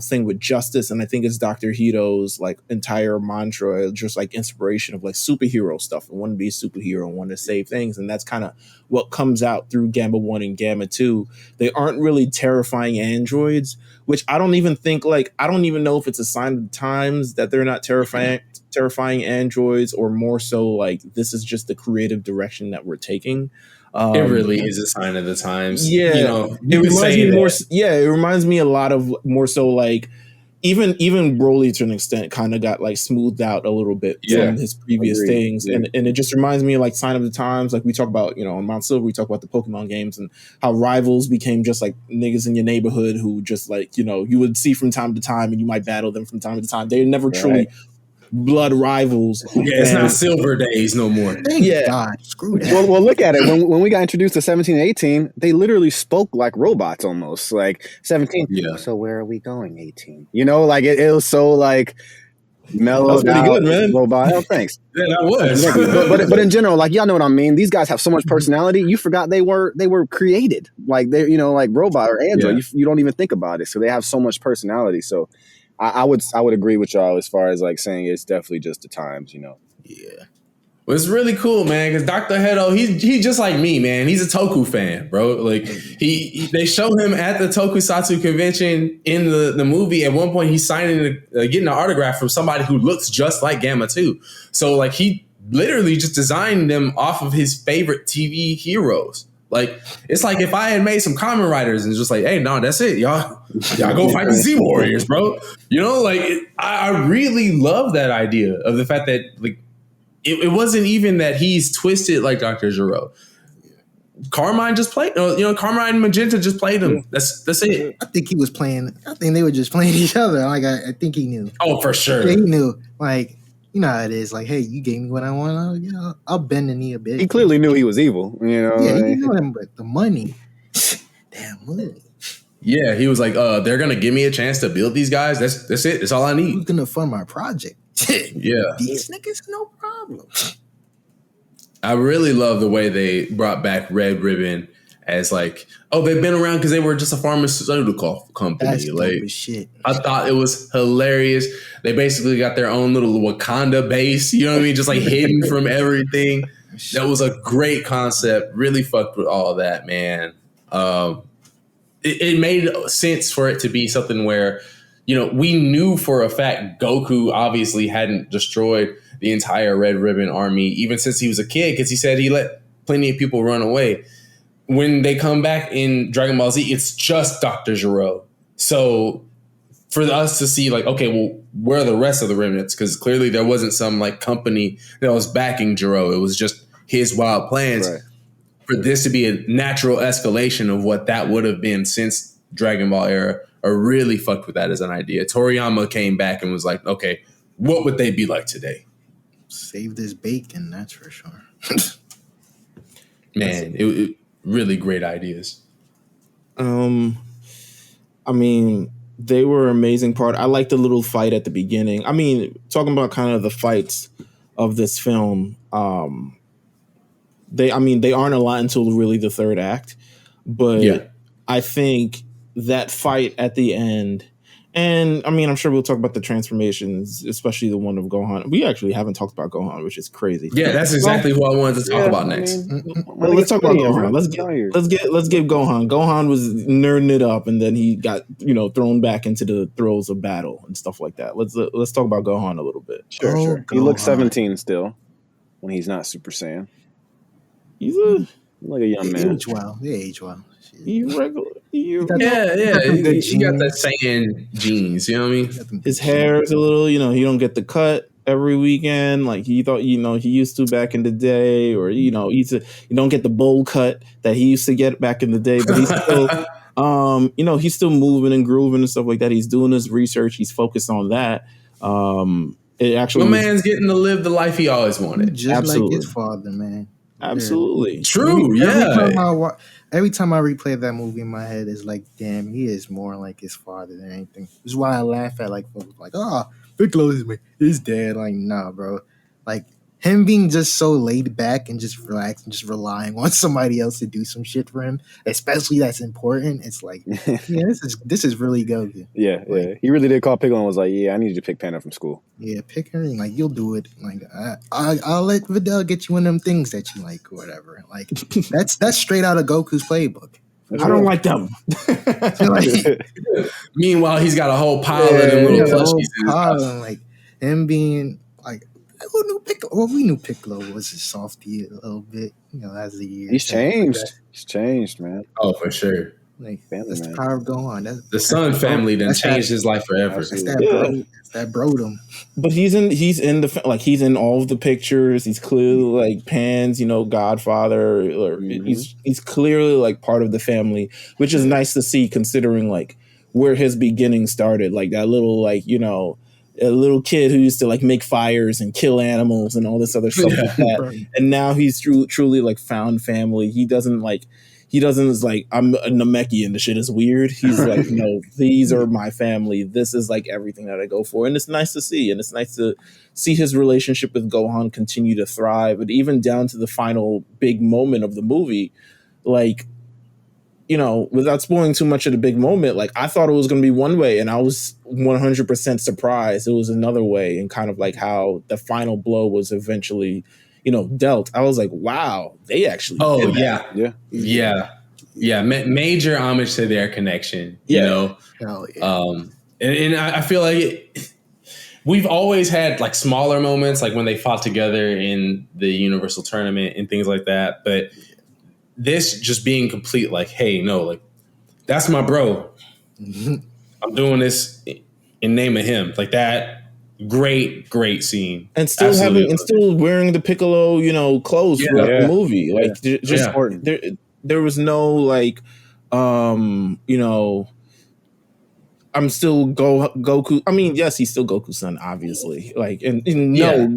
thing with justice. And I think it's Dr. Hito's like entire mantra, just like inspiration of like superhero stuff. I want to be a superhero and want to save things. And that's kind of what comes out through Gamma 1 and Gamma 2. They aren't really terrifying androids, which I don't even know if it's a sign of the times that they're not terrifying androids, or more so like this is just the creative direction that we're taking. It really is a sign of the times. Yeah, it reminds me a lot of more so like even Broly to an extent kind of got like smoothed out a little bit from his previous things, and it just reminds me of like sign of the times. Like we talk about, on Mount Silver, we talk about the Pokemon games and how rivals became just like niggas in your neighborhood who just like you would see from time to time, and you might battle them from time to time. They never truly blood rivals. It's not Silver days no more. Thank God. Screw that. Well, look at it. When we got introduced to 17 and 18, they literally spoke like robots almost. Like 17. Yeah. So where are we going, 18? Like it was so like mellow. That's pretty good, man. Robot. Oh, thanks. Yeah, that was. but in general, like y'all know what I mean. These guys have so much personality. You forgot they were created. Like they're like robot or android. Yeah. You don't even think about it. So they have so much personality. So I would agree with y'all as far as like saying it's definitely just the times, Yeah. Well, it's really cool, man, because Dr. Hedo, he's just like me, man. He's a Toku fan, bro. Like they show him at the Tokusatsu convention in the movie. At one point, he's signing, getting an autograph from somebody who looks just like Gamma too. So like he literally just designed them off of his favorite TV heroes. Like it's like if I had made some Kamen Riders and just like, hey, no, that's it, y'all go fight the Z Warriors, bro. You know, like I really love that idea of the fact that like. It wasn't even that he's twisted like Dr. Gero. Carmine just played, Carmine and Magenta just played him. That's it. I think he was playing. I think they were just playing each other. Like I think he knew. Oh, for sure. Yeah, he knew. Like you know how it is. Like, hey, you gave me what I want. I'll bend the knee a bit. He clearly knew he was evil. You know. Yeah, he knew him, but the money, damn money. Yeah, he was like, they're gonna give me a chance to build these guys. That's it. That's all I need. Who's gonna fund my project? Yeah, these niggas, no problem. I really love the way they brought back Red Ribbon as like, oh, they've been around because they were just a pharmaceutical company. That's like shit. I thought it was hilarious. They basically got their own little Wakanda base. You know what I mean? Just like hidden from everything. That was a great concept. Really fucked with all that, man. It made sense for it to be something where, we knew for a fact Goku obviously hadn't destroyed the entire Red Ribbon army, even since he was a kid, because he said he let plenty of people run away. When they come back in Dragon Ball Z, it's just Dr. Gero. So for us to see like, okay, well, where are the rest of the remnants? Because clearly there wasn't some like company that was backing Gero. It was just his wild plans. Right. For this to be a natural escalation of what that would have been since Dragon Ball era, I really fucked with that as an idea. Toriyama came back and was like, okay, what would they be like today? Save this bacon, that's for sure. Man, it really great ideas. I mean, they were an amazing part. I like the little fight at the beginning. I mean, talking about kind of the fights of this film, they aren't a lot until really the third act, but yeah. I think that fight at the end, and I mean, I'm sure we'll talk about the transformations, especially the one of Gohan. We actually haven't talked about Gohan, which is crazy. Yeah, that's exactly what I wanted to talk about next. Well, let's talk about Gohan. Let's give Gohan. Gohan was nerding it up, and then he got thrown back into the throes of battle and stuff like that. Let's talk about Gohan a little bit. Sure. He looks 17 still when he's not Super Saiyan. He's like a young man. They age well. He's regular. He got that Saiyan genes. You know what I mean? His hair is a little. He don't get the cut every weekend like he thought. He used to back in the day, or you don't get the bowl cut that he used to get back in the day. But he's still, he's still moving and grooving and stuff like that. He's doing his research. He's focused on that. It actually, my man's getting to live the life he always wanted. Just absolutely. Like his father, man. Absolutely. Yeah. True. Every time I replay that movie in my head, it's like, damn, he is more like his father than anything. This is why I laugh at Piccolo is his dad. Like, nah, bro. Like him being just so laid back and just relaxed and just relying on somebody else to do some shit for him, especially that's important. It's like, yeah, this is really Goku. Yeah, like, yeah. He really did call Piccolo and was like, yeah, I need you to pick Panda from school. Yeah, pick her and like you'll do it. Like I'll let Videl get you one of them things that you like or whatever. Like that's straight out of Goku's playbook. I don't like them. Meanwhile, he's got a whole pile of them little plushies in his house. Like him being like, who knew Piccolo? Well, we knew Piccolo was a softy a little bit, as the years. He's changed. He's changed, man. Oh, for sure. Like that's the power of Gohan. The Sun family then changed his life forever. That's that brodom. But he's in all of the pictures. He's clearly like Pan's, godfather. Or he's clearly like part of the family, which is nice to see considering like where his beginnings started. Like that little a little kid who used to like make fires and kill animals and all this other stuff like that. Right. And now he's truly like found family. He doesn't like, I'm a Namekian, the shit is weird. He's like, these are my family. This is like everything that I go for. And it's nice to see. And it's nice to see his relationship with Gohan continue to thrive. And even down to the final big moment of the movie, like, without spoiling too much of the big moment, like I thought it was going to be one way and I was 100% surprised it was another way, and kind of like how the final blow was eventually, dealt. I was like, wow, they actually. Oh did that. yeah. Major homage to their connection. Hell yeah. And I feel like we've always had like smaller moments, like when they fought together in the Universal Tournament and things like that. But this just being complete, like, hey, no, like that's my bro. I'm doing this in name of him, like that. Great scene, and still wearing the Piccolo, clothes throughout the movie. Like just there was no like, I'm still Goku. I mean, yes, he's still Goku's son, obviously. Like, and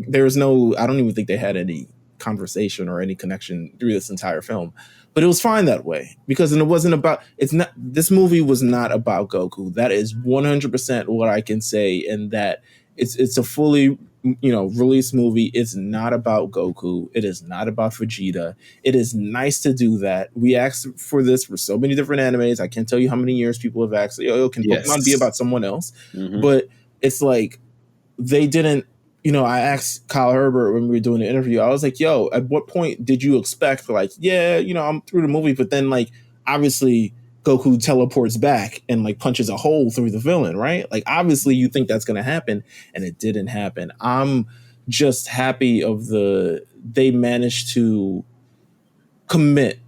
there's no. I don't even think they had any conversation or any connection through this entire film. But it was fine that way because it wasn't about. It's not. This movie was not about Goku. That is 100% what I can say, and that it's a fully released movie. It's not about Goku. It is not about Vegeta. It is nice to do that. We asked for this for so many different animes. I can't tell you how many years people have asked, can Pokemon be about someone else? Mm-hmm. But it's like they didn't, I asked Kyle Herbert when we were doing the interview, I was like, at what point did you expect like, I'm through the movie, but then like, obviously Goku teleports back and like punches a hole through the villain, right? Like obviously you think that's going to happen and it didn't happen. I'm just happy they managed to commit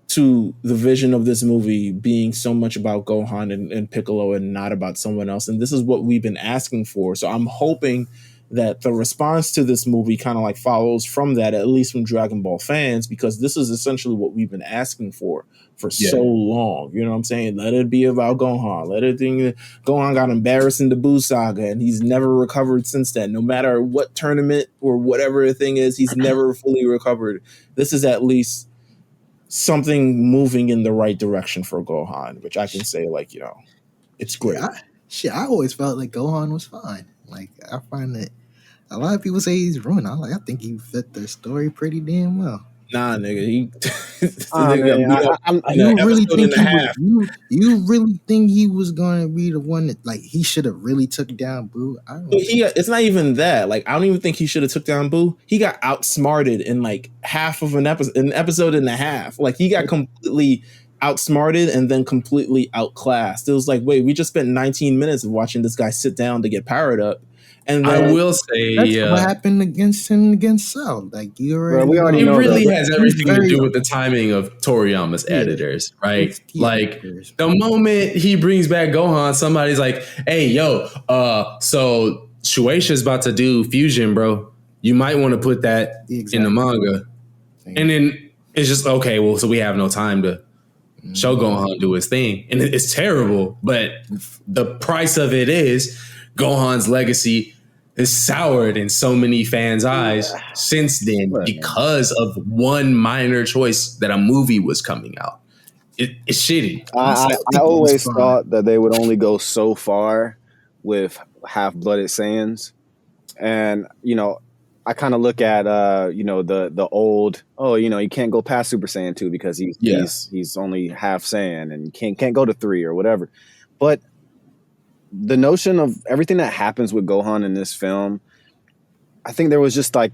to the vision of this movie being so much about Gohan and Piccolo and not about someone else. And this is what we've been asking for. So I'm hoping that the response to this movie kind of like follows from that, at least from Dragon Ball fans, because this is essentially what we've been asking for so long. You know what I'm saying? Let it be about Gohan. Gohan got embarrassed in the Buu saga and he's never recovered since then. No matter what tournament or whatever the thing is, he's never fully recovered. This is at least something moving in the right direction for Gohan, which I can say like, it's great. I always felt like Gohan was fine. Like I find that a lot of people say he's ruined. I think he fit the story pretty damn well. Nah, nigga. You really think he was going to be the one that like he should have really took down Buu? It's not even that. Like I don't even think he should have took down Buu. He got outsmarted in like half of an episode and a half. Like he got completely outsmarted and then completely outclassed. It was like, wait, we just spent 19 minutes of watching this guy sit down to get powered up. And then, I will say that's what happened against Cell. Like you already, we already know. It really has everything to do with the timing of Toriyama's editors, right? Like the moment he brings back Gohan, somebody's like, "Hey, so Shueisha's about to do Fusion, bro. You might want to put that in the manga." And then it's just okay. Well, so we have no time to show Gohan do his thing, and it's terrible. But the price of it is Gohan's legacy is soured in so many fans' eyes since then because of one minor choice that a movie was coming out. It's shitty. I always thought that they would only go so far with half-blooded Saiyans, and I kind of look at the old you can't go past Super Saiyan 2 because he's only half Saiyan and you can't go to 3 or whatever, but the notion of everything that happens with Gohan in this film, I think there was just like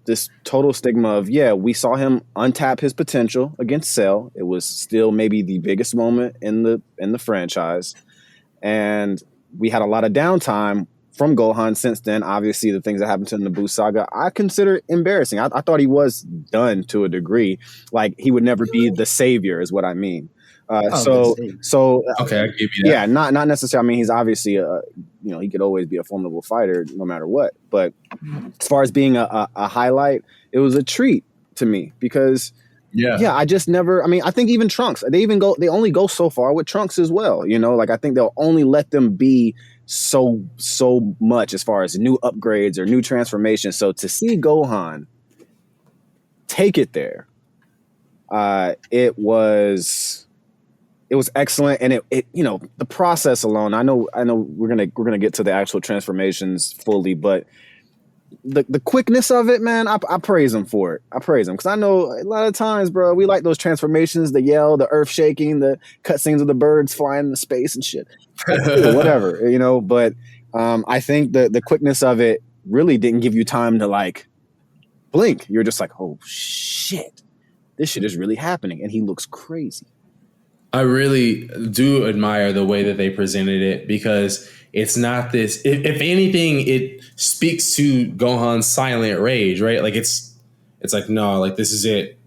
this total stigma of, we saw him untap his potential against Cell. It was still maybe the biggest moment in the franchise. And we had a lot of downtime from Gohan since then. Obviously, the things that happened to him in the Buu saga, I consider embarrassing. I thought he was done to a degree. Like he would never be the savior is what I mean. Okay, I give you that. Yeah, not necessarily. I mean, he's obviously he could always be a formidable fighter no matter what. But as far as being a highlight, it was a treat to me because I just never. I mean, I think even Trunks, they only go so far with Trunks as well. Like I think they'll only let them be so much as far as new upgrades or new transformations. So to see Gohan take it there, it was excellent, and it the process alone. I know we're gonna get to the actual transformations fully, but the quickness of it, man, I praise him for it. I praise him because I know a lot of times, bro, we like those transformations, the yell, the earth shaking, the cutscenes of the birds flying into space and shit, whatever, But I think the quickness of it really didn't give you time to like blink, you're just like, oh shit, this shit is really happening, and he looks crazy. I really do admire the way that they presented it, because it's not this. If anything, it speaks to Gohan's silent rage, right? Like it's like, no, like this is it.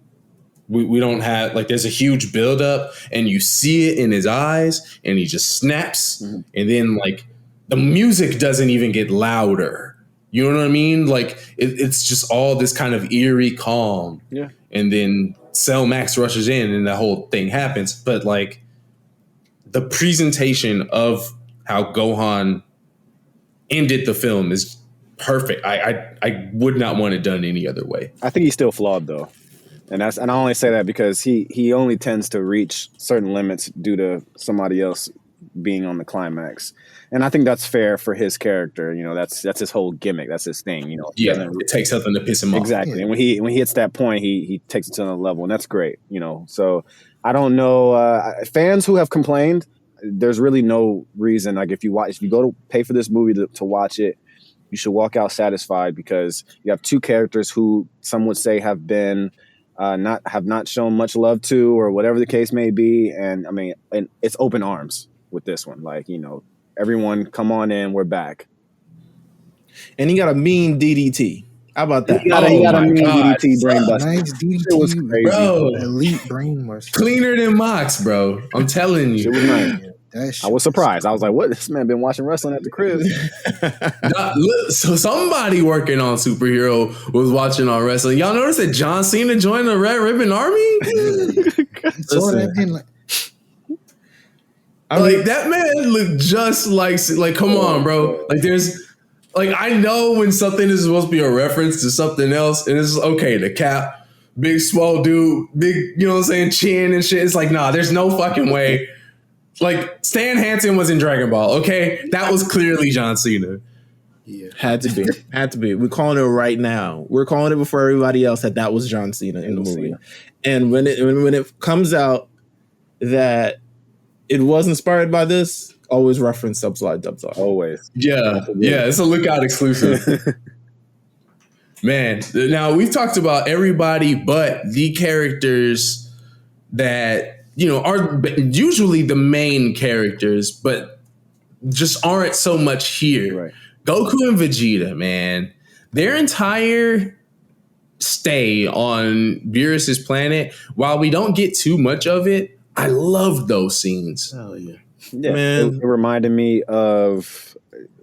We don't have, like, there's a huge buildup, and you see it in his eyes, and he just snaps, and then like the music doesn't even get louder. You know what I mean? Like it's just all this kind of eerie calm. Yeah. And then Cell Max rushes in, and the whole thing happens. But like the presentation of how Gohan ended the film is perfect. I would not want it done any other way. I think he's still flawed though. And I only say that because he only tends to reach certain limits due to somebody else being on the climax. And I think that's fair for his character. You know, that's his whole gimmick. That's his thing. You know, it takes something to piss him off. Exactly. Yeah. And when he hits that point, he takes it to another level, and that's great. You know, so I don't know fans who have complained. There's really no reason. Like if you go to pay for this movie to watch it, you should walk out satisfied, because you have two characters who some would say have been not shown much love to, or whatever the case may be. And I mean, and it's open arms with this one. Like, you know, everyone come on in, we're back. And he got a mean DDT. How about that? He got a mean DDT brain buster. Nice DDT, it was crazy, bro. Elite brain buster. Cleaner than Mox, bro. I'm telling you. It was nice. I was surprised. I was like, what? This man been watching wrestling at the crib. So somebody working on Superhero was watching on wrestling. Y'all notice that John Cena joined the Red Ribbon Army? Like that man looked just like come on, bro. Like there's like, I know when something is supposed to be a reference to something else, and it's okay, the Cap, big small dude, big, you know what I'm saying, chin and shit. It's like, nah, there's no fucking way. Like Stan Hansen was in Dragon Ball, okay? That was clearly John Cena. Yeah. Had to be. We're calling it right now. We're calling it before everybody else that was John Cena in the movie. And when it comes out that it was inspired by this, always reference Dubslide. Always. Yeah, it's a Lookout exclusive. Man, now we've talked about everybody but the characters that, you know, are usually the main characters, but just aren't so much here. Right. Goku and Vegeta, man, their entire stay on Beerus's planet, while we don't get too much of it, I love those scenes. Oh, yeah. Yeah, man. It reminded me of,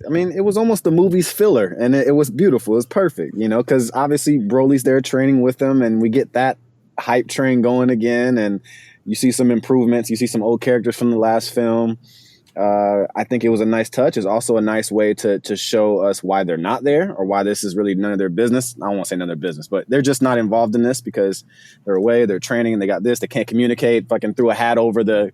I mean, it was almost the movie's filler, and it was beautiful. It was perfect, you know, because obviously Broly's there training with them, and we get that hype train going again, and you see some improvements. You see some old characters from the last film. I think it was a nice touch. It's also a nice way to show us why they're not there, or why this is really none of their business. I don't want to say none of their business, but they're just not involved in this because they're away, they're training, and they got this. They can't communicate. Fucking threw a hat over the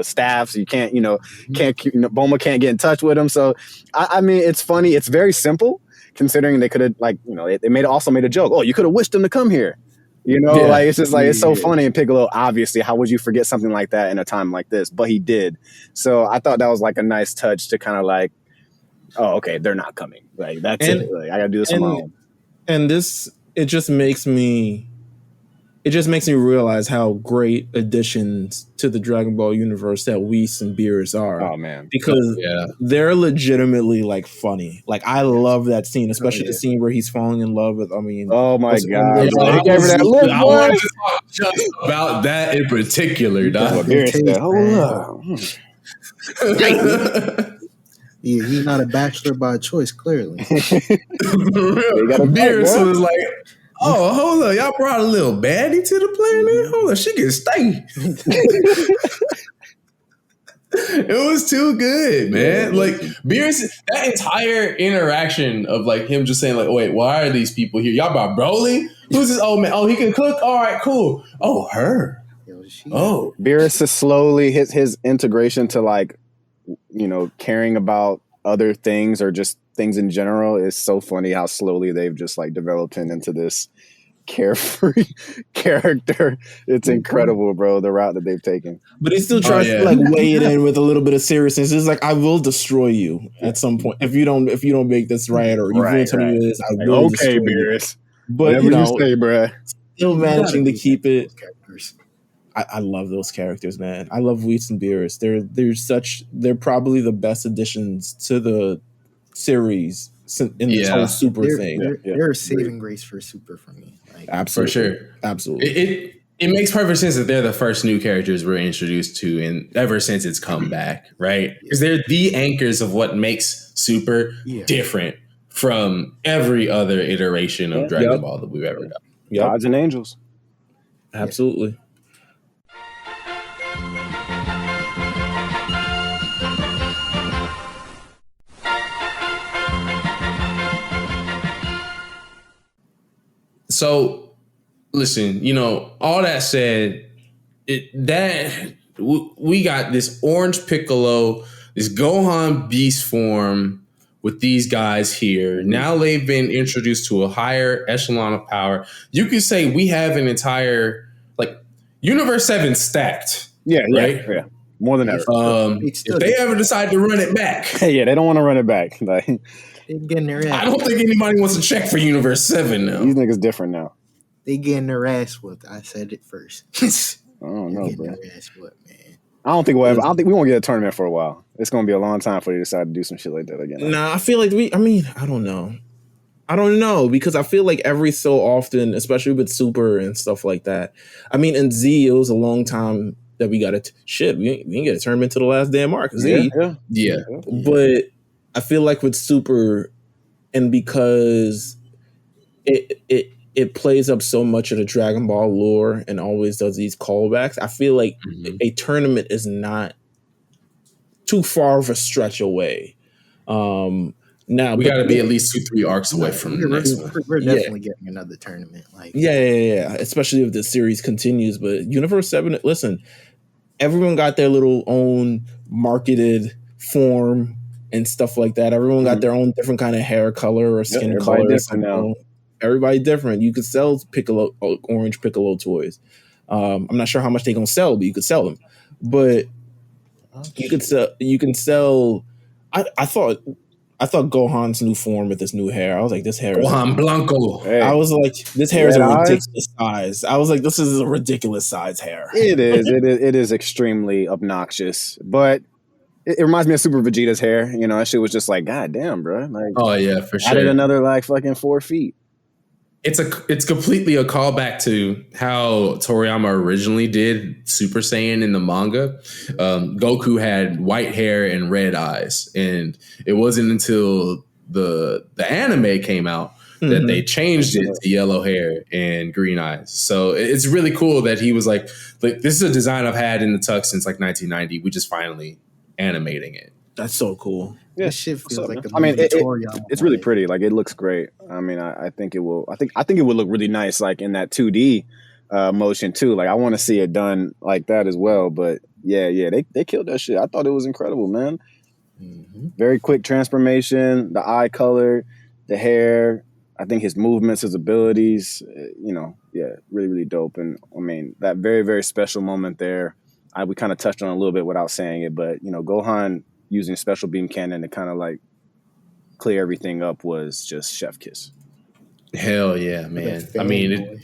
staff, so you can't, Bulma can't get in touch with them. So I mean, it's funny. It's very simple considering they could have, like, you know, they also made a joke. Oh, you could have wished them to come here. You know, like it's just like, it's so funny. And Piccolo, obviously, how would you forget something like that in a time like this? But he did. So I thought that was like a nice touch to kind of like, oh, okay, they're not coming. Like that's it. Like, I got to do this on my own. And it just makes me realize how great additions to the Dragon Ball universe that Whis and Beerus are. Oh man, because they're legitimately like funny. Like I love that scene, especially the scene where he's falling in love with. I mean, oh my god, I wanted to talk just about that in particular. Yeah, he's not a bachelor by choice, clearly. Beerus was like, oh, hold up. Y'all brought a little baddie to the planet? Hold up. She can stay. It was too good, man. Like, Beerus, that entire interaction of, like, him just saying, like, wait, why are these people here? Y'all brought Broly? Who's this old man? Oh, he can cook? All right, cool. Oh, her. Oh. Beerus is slowly, his integration to, like, you know, caring about other things or just things in general is so funny how slowly they've just like developed him into this carefree character. It's incredible, bro, the route that they've taken. But he still tries to like weigh it in with a little bit of seriousness. It's like, I will destroy you at some point if you don't make this right, or you will tell me this. I will destroy Beerus. But you know, say, bro. Still managing to keep it. I love those characters, man. I love Whis and Beerus. They're probably the best additions to the series in this whole Super thing. They're a saving grace for Super for me. Like, absolutely, for sure, absolutely. It makes perfect sense that they're the first new characters we're introduced to, and ever since it's come back, right? Because they're the anchors of what makes Super different from every other iteration of Dragon Ball that we've ever done. Gods and angels. Absolutely. So, listen, you know, all that said, we got this Orange Piccolo, this Gohan Beast form with these guys here. Now they've been introduced to a higher echelon of power. You could say we have an entire, like, Universe 7 stacked. Right? Yeah. More than ever. If they ever decide to run it back. Yeah, they don't want to run it back. Like, they getting their ass. I don't think anybody wants to check for Universe 7 now. These niggas different now. They getting their ass whooped. I said it first. I don't know, bro. Their ass whooped, man. I don't think we won't get a tournament for a while. It's gonna be a long time before they decide to do some shit like that again. Nah, I feel like I don't know because I feel like every so often, especially with Super and stuff like that. I mean, in Z, it was a long time that we got it. Shit, we didn't get a tournament to the last damn arc. Z, yeah. But I feel like with Super, and because it plays up so much of the Dragon Ball lore and always does these callbacks, I feel like a tournament is not too far of a stretch away. Now we got to be at least 2-3 arcs away from the next one. We're definitely getting another tournament. Like, yeah. Especially if the series continues. But Universe 7, listen, everyone got their little own marketed form and stuff like that. Everyone got their own different kind of hair color or skin color. Different now. Everybody different. You could sell Orange Piccolo toys. I'm not sure how much they're gonna sell, but you could sell them. But you can sell. I thought Gohan's new form with this new hair. I was like, this hair Gohan Blanco. Hey. I was like, this hair is a ridiculous size. I was like, this is a ridiculous size hair. It is. It is extremely obnoxious, but it reminds me of Super Vegeta's hair. You know, that shit was just like, God damn, bro. Like, oh yeah, for sure. Added another like fucking 4 feet. It's completely a callback to how Toriyama originally did Super Saiyan in the manga. Goku had white hair and red eyes, and it wasn't until the anime came out that they changed it to yellow hair and green eyes. So it's really cool that he was like, this is a design I've had in the tux since like 1990. We just finally animating it. That's so cool. Yeah, this shit feels like it's really pretty. Like, it looks great. I mean, I think it will. I think it would look really nice, like in that 2D motion too. Like, I want to see it done like that as well. But yeah, they killed that shit. I thought it was incredible, man. Very quick transformation, the eye color, the hair. I think his movements, his abilities. Really, really dope. And I mean, that very, very special moment there. We kind of touched on it a little bit without saying it, but Gohan using special beam cannon to kind of like clear everything up was just chef kiss. Hell yeah, man. I mean,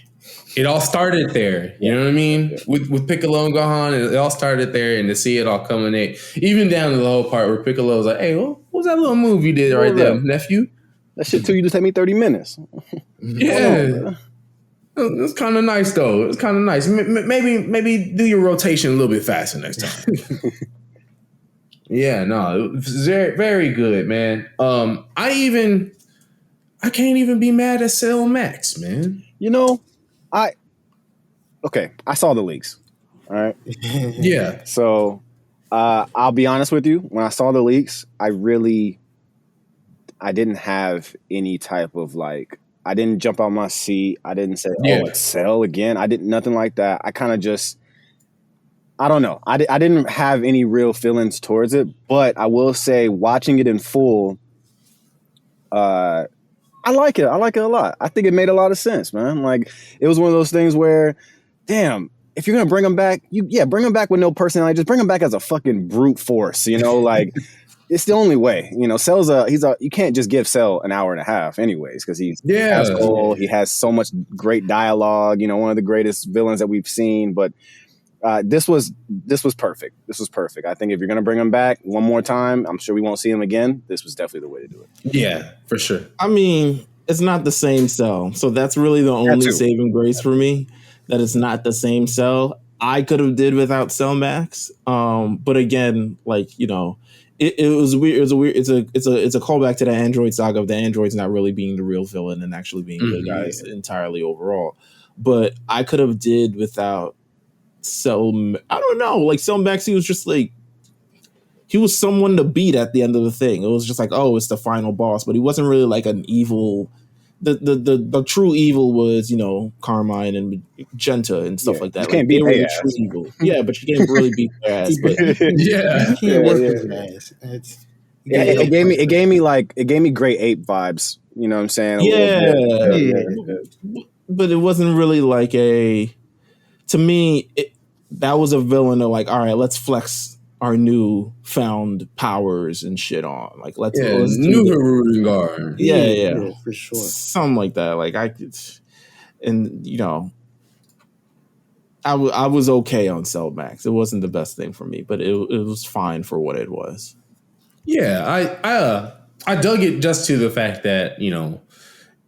it all started there. You know what I mean? With Piccolo and Gohan, it all started there, and to see it all culminate, even down to the whole part where Piccolo was like, hey, what was that little move you did right there, nephew? That shit took you to take me 30 minutes. Yeah. It's kind of nice, though. It's kind of nice. Maybe do your rotation a little bit faster next time. Yeah, no, it was very, very good, man. I can't even be mad at Cell Max, man. I saw the leaks. All right. Yeah. So I'll be honest with you. When I saw the leaks, I didn't have any type of like, I didn't jump out my seat. I didn't say, it's Cell again. I didn't, nothing like that. I kind of just, I don't know. I didn't have any real feelings towards it, but I will say watching it in full, I like it. I like it a lot. I think it made a lot of sense, man. Like, it was one of those things where, damn, if you're going to bring him back, bring him back with no personality. Just bring him back as a fucking brute force, like, it's the only way. Cell's you can't just give Cell an hour and a half anyways, because he has goal, he has so much great dialogue, one of the greatest villains that we've seen. But this was perfect. This was perfect. I think if you're gonna bring him back one more time, I'm sure we won't see him again. This was definitely the way to do it. Yeah, for sure. I mean, it's not the same Cell, so that's really the only saving grace for me. That it's not the same Cell. I could have did without Cell Max, but again, it was weird. It was a weird. It's a callback to the Android saga of the androids not really being the real villain and actually being good guys entirely overall. But I could have did without Cell. I don't know. Cell Max, he was just he was someone to beat at the end of the thing. It was just it's the final boss, but he wasn't really an evil. The true evil was Carmine and Magenta and stuff like that. You can't beat their ass. True evil. Yeah, but you can't really beat their ass. But you can't work with their ass. It gave me Great Ape vibes. You know what I'm saying? Yeah. But it wasn't really to me. That was a villain of all right, let's flex our new found powers and shit on. Let's new Harudengar. Yeah, for sure. Something like that. I could, and I was okay on Cell Max. It wasn't the best thing for me, but it was fine for what it was. Yeah, I dug it just to the fact that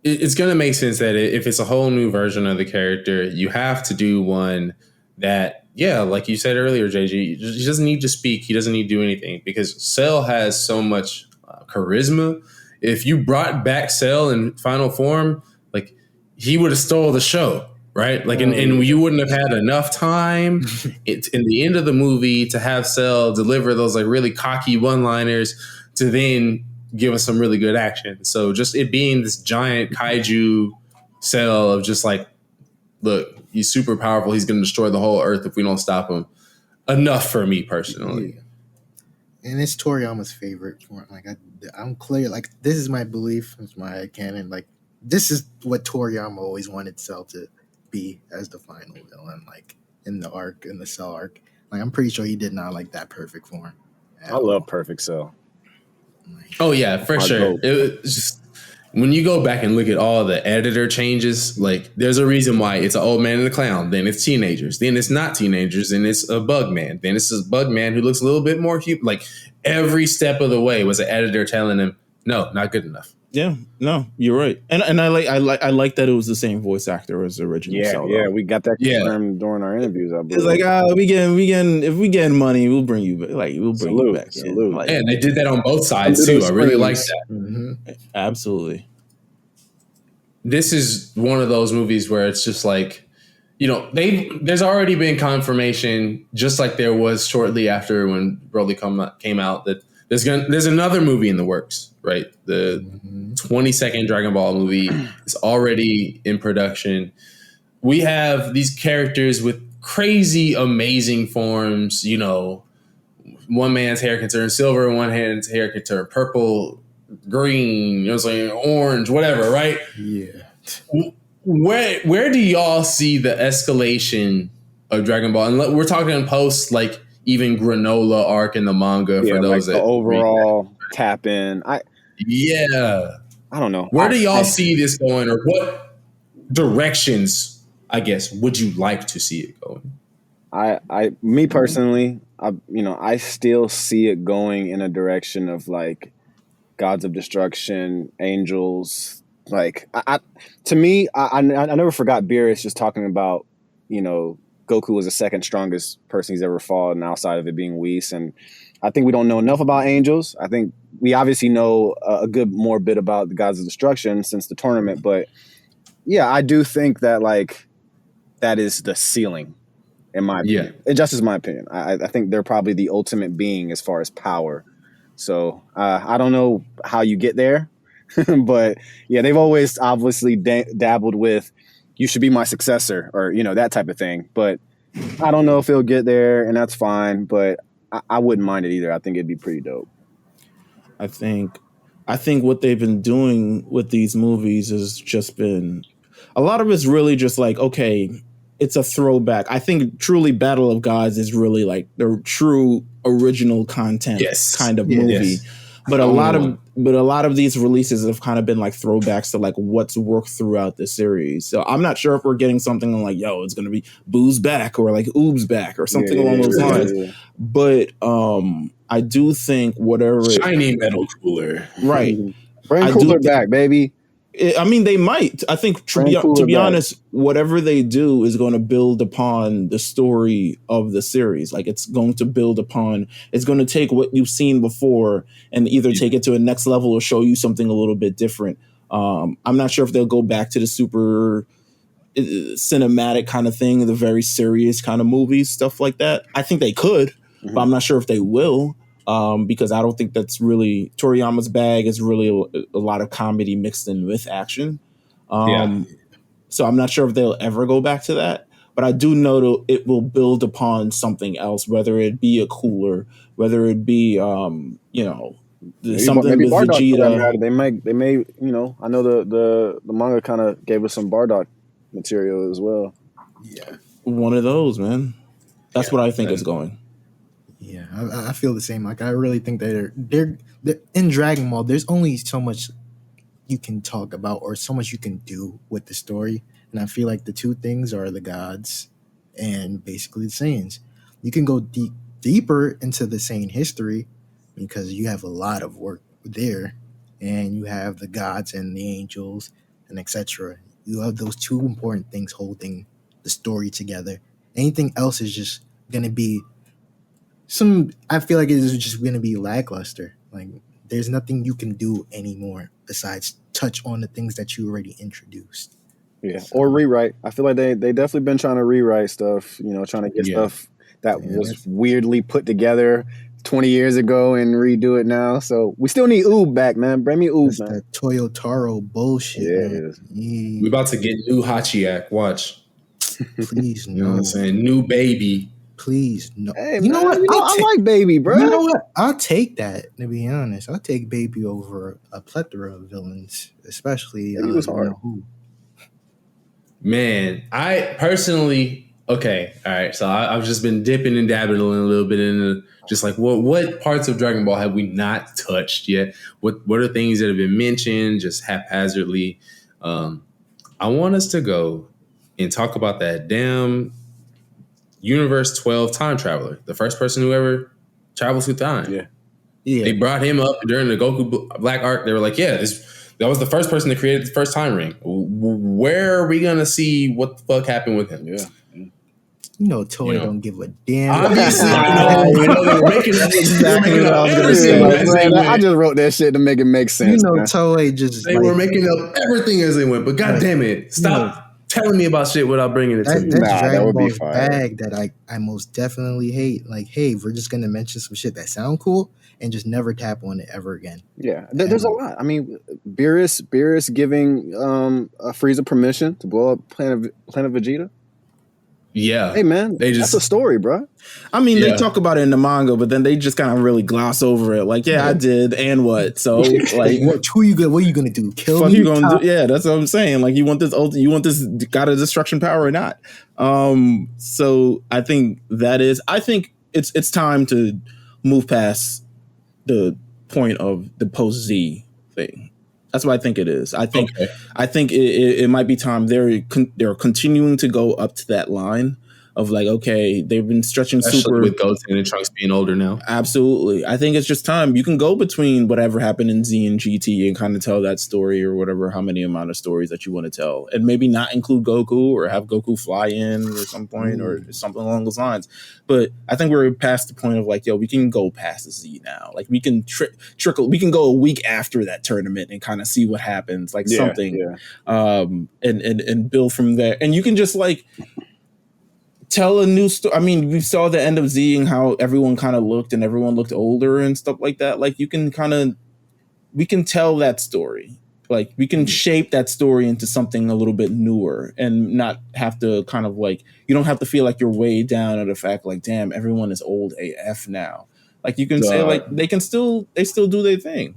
it's gonna make sense that if it's a whole new version of the character, you have to do one that. Yeah, like you said earlier, JG, he doesn't need to speak. He doesn't need to do anything because Cell has so much charisma. If you brought back Cell in final form, he would have stole the show, right? And you wouldn't have had enough time in the end of the movie to have Cell deliver those really cocky one-liners to then give us some really good action. So just it being this giant kaiju Cell of just look, he's super powerful. He's going to destroy the whole earth if we don't stop him. Enough for me personally. Yeah. And it's Toriyama's favorite form. I'm clear. This is my belief. It's my canon. This is what Toriyama always wanted Cell to be as the final villain. In the Cell arc. I'm pretty sure he did not like that perfect form. I love perfect Cell. Oh yeah, for sure. It was just. When you go back and look at all the editor changes, there's a reason why it's an old man and a clown. Then it's teenagers. Then it's not teenagers. And it's a bug man. Then it's a bug man who looks a little bit more human. Every step of the way was an editor telling him, no, not good enough. Yeah, no, you're right. And I like that it was the same voice actor as the original. Yeah, we got that confirmed during our interviews. It's if we get money, we'll bring you back. We'll bring you back. Salute. And they did that on both sides too. I really like that. Mm-hmm. Absolutely. This is one of those movies where it's just there's already been confirmation, just like there was shortly after when Broly came out, that there's another movie in the works, right? The 22nd Dragon Ball movie is already in production. We have these characters with crazy, amazing forms. One man's hair can turn silver, one man's hair can turn purple, green, orange, whatever, right? Yeah. Where do y'all see the escalation of Dragon Ball? And we're talking in post, even granola arc in the manga for those that the overall tap in. I don't know. Where do y'all see this going, or what directions, I guess, would you like to see it going? Me personally, I still see it going in a direction of gods of destruction, angels. To me, I never forgot Beerus just talking about, Goku was the second strongest person he's ever fought, and outside of it being Whis. And I think we don't know enough about angels. I think we obviously know a good more bit about the gods of destruction since the tournament. But yeah, I do think that that is the ceiling, in my opinion. It just is my opinion. I think they're probably the ultimate being as far as power. So I don't know how you get there, but yeah, they've always obviously dabbled with, you should be my successor, or, that type of thing. But I don't know if he'll get there, and that's fine. But I wouldn't mind it either. I think it'd be pretty dope. I think what they've been doing with these movies has just been, a lot of it's really just okay, it's a throwback. I think truly Battle of Gods is really like the true original content kind of movie. Yes. But a lot of these releases have kind of been like throwbacks to like what's worked throughout the series. So I'm not sure if we're getting something like, yo, it's gonna be Boo's back or like Oob's back or something along those lines. Yeah. But I do think whatever shiny metal cooler. Right. Bring cooler back, baby. I mean, they might. I think to be honest, whatever they do is going to build upon the story of the series. Like it's going to take what you've seen before and either take it to a next level or show you something a little bit different. I'm not sure if they'll go back to the super cinematic kind of thing, the very serious kind of movies, stuff like that. I think they could, but I'm not sure if they will. Because I don't think that's really Toriyama's bag is really a lot of comedy mixed in with action. So I'm not sure if they'll ever go back to that, but I do know it will build upon something else, whether it be a cooler, whether it be, something maybe with Bardock Vegeta. They may, I know the manga kind of gave us some Bardock material as well. Yeah. One of those, man. That's what I think is going. Yeah, I feel the same. Like I really think that they're in Dragon Ball. There's only so much you can talk about or so much you can do with the story, and I feel like the two things are the gods and basically the Saiyans. You can go deeper into the Saiyan history because you have a lot of work there, and you have the gods and the angels and etc. You have those two important things holding the story together. Anything else is just gonna be I feel like it is just going to be lackluster. Like, there's nothing you can do anymore besides touch on the things that you already introduced. Yeah, or rewrite. I feel like they definitely been trying to rewrite stuff, trying to get stuff that was weirdly put together 20 years ago and redo it now. So we still need Oob back, man. Bring me Oob, man. That Toyotaro bullshit. Yeah. We about to get new Hachiyak. Watch. Please, no. You know what I'm saying? New baby. Please, no. Hey, you know what? I like Baby, bro. You know what? I'll take that, to be honest. I'll take Baby over a plethora of villains, especially he was hard. Who. Man, I personally, okay, all right. So I've just been dipping and dabbling a little bit into just like what parts of Dragon Ball have we not touched yet? What are things that have been mentioned just haphazardly? I want us to go and talk about that damn Universe 12 time traveler, the first person who ever travels through time. Yeah. They brought him up during the Goku Black arc. They were like, that was the first person to create the first time ring. Where are we going to see what the fuck happened with him? Yeah. Toei don't give a damn. Obviously, they were making exactly what I was going to say. I just wrote that shit to make it make sense. Toei just... They were making up everything as they went, but god damn it, stop telling me about shit without bringing it to me. That's Dragon Ball's bag that I most definitely hate. Like, hey, we're just going to mention some shit that sound cool and just never tap on it ever again. Yeah, there's a lot. I mean, Beerus giving Frieza permission to blow up Planet Vegeta. Yeah. Hey, man, that's a story, bro. I mean, they talk about it in the manga, but then they just kind of really gloss over it. Like, I did, and what? So, like, what are you gonna do? Kill me? You gonna do? Yeah, that's what I'm saying. Like, you want this God of Destruction power or not? So I think it's time to move past the point of the post Z thing. That's what I think it is. I think it might be time. They're continuing to go up to that line of like, okay, they've been stretching especially with Goten and Trunks being older now. Absolutely. I think it's just time. You can go between whatever happened in Z and GT and kind of tell that story or whatever, how many amount of stories that you want to tell. And maybe not include Goku or have Goku fly in or some point or something along those lines. But I think we're past the point of like, we can go past the Z now. Like we can trickle, we can go a week after that tournament and kind of see what happens, like something, and build from there. And you can just like, tell a new story. I mean, we saw the end of Z and how everyone kind of looked and everyone looked older and stuff like that. Like we can tell that story. Like we can shape that story into something a little bit newer and not have to kind of like, you don't have to feel like you're way down at the fact like, damn, everyone is old AF now. Like you can say like they still do their thing.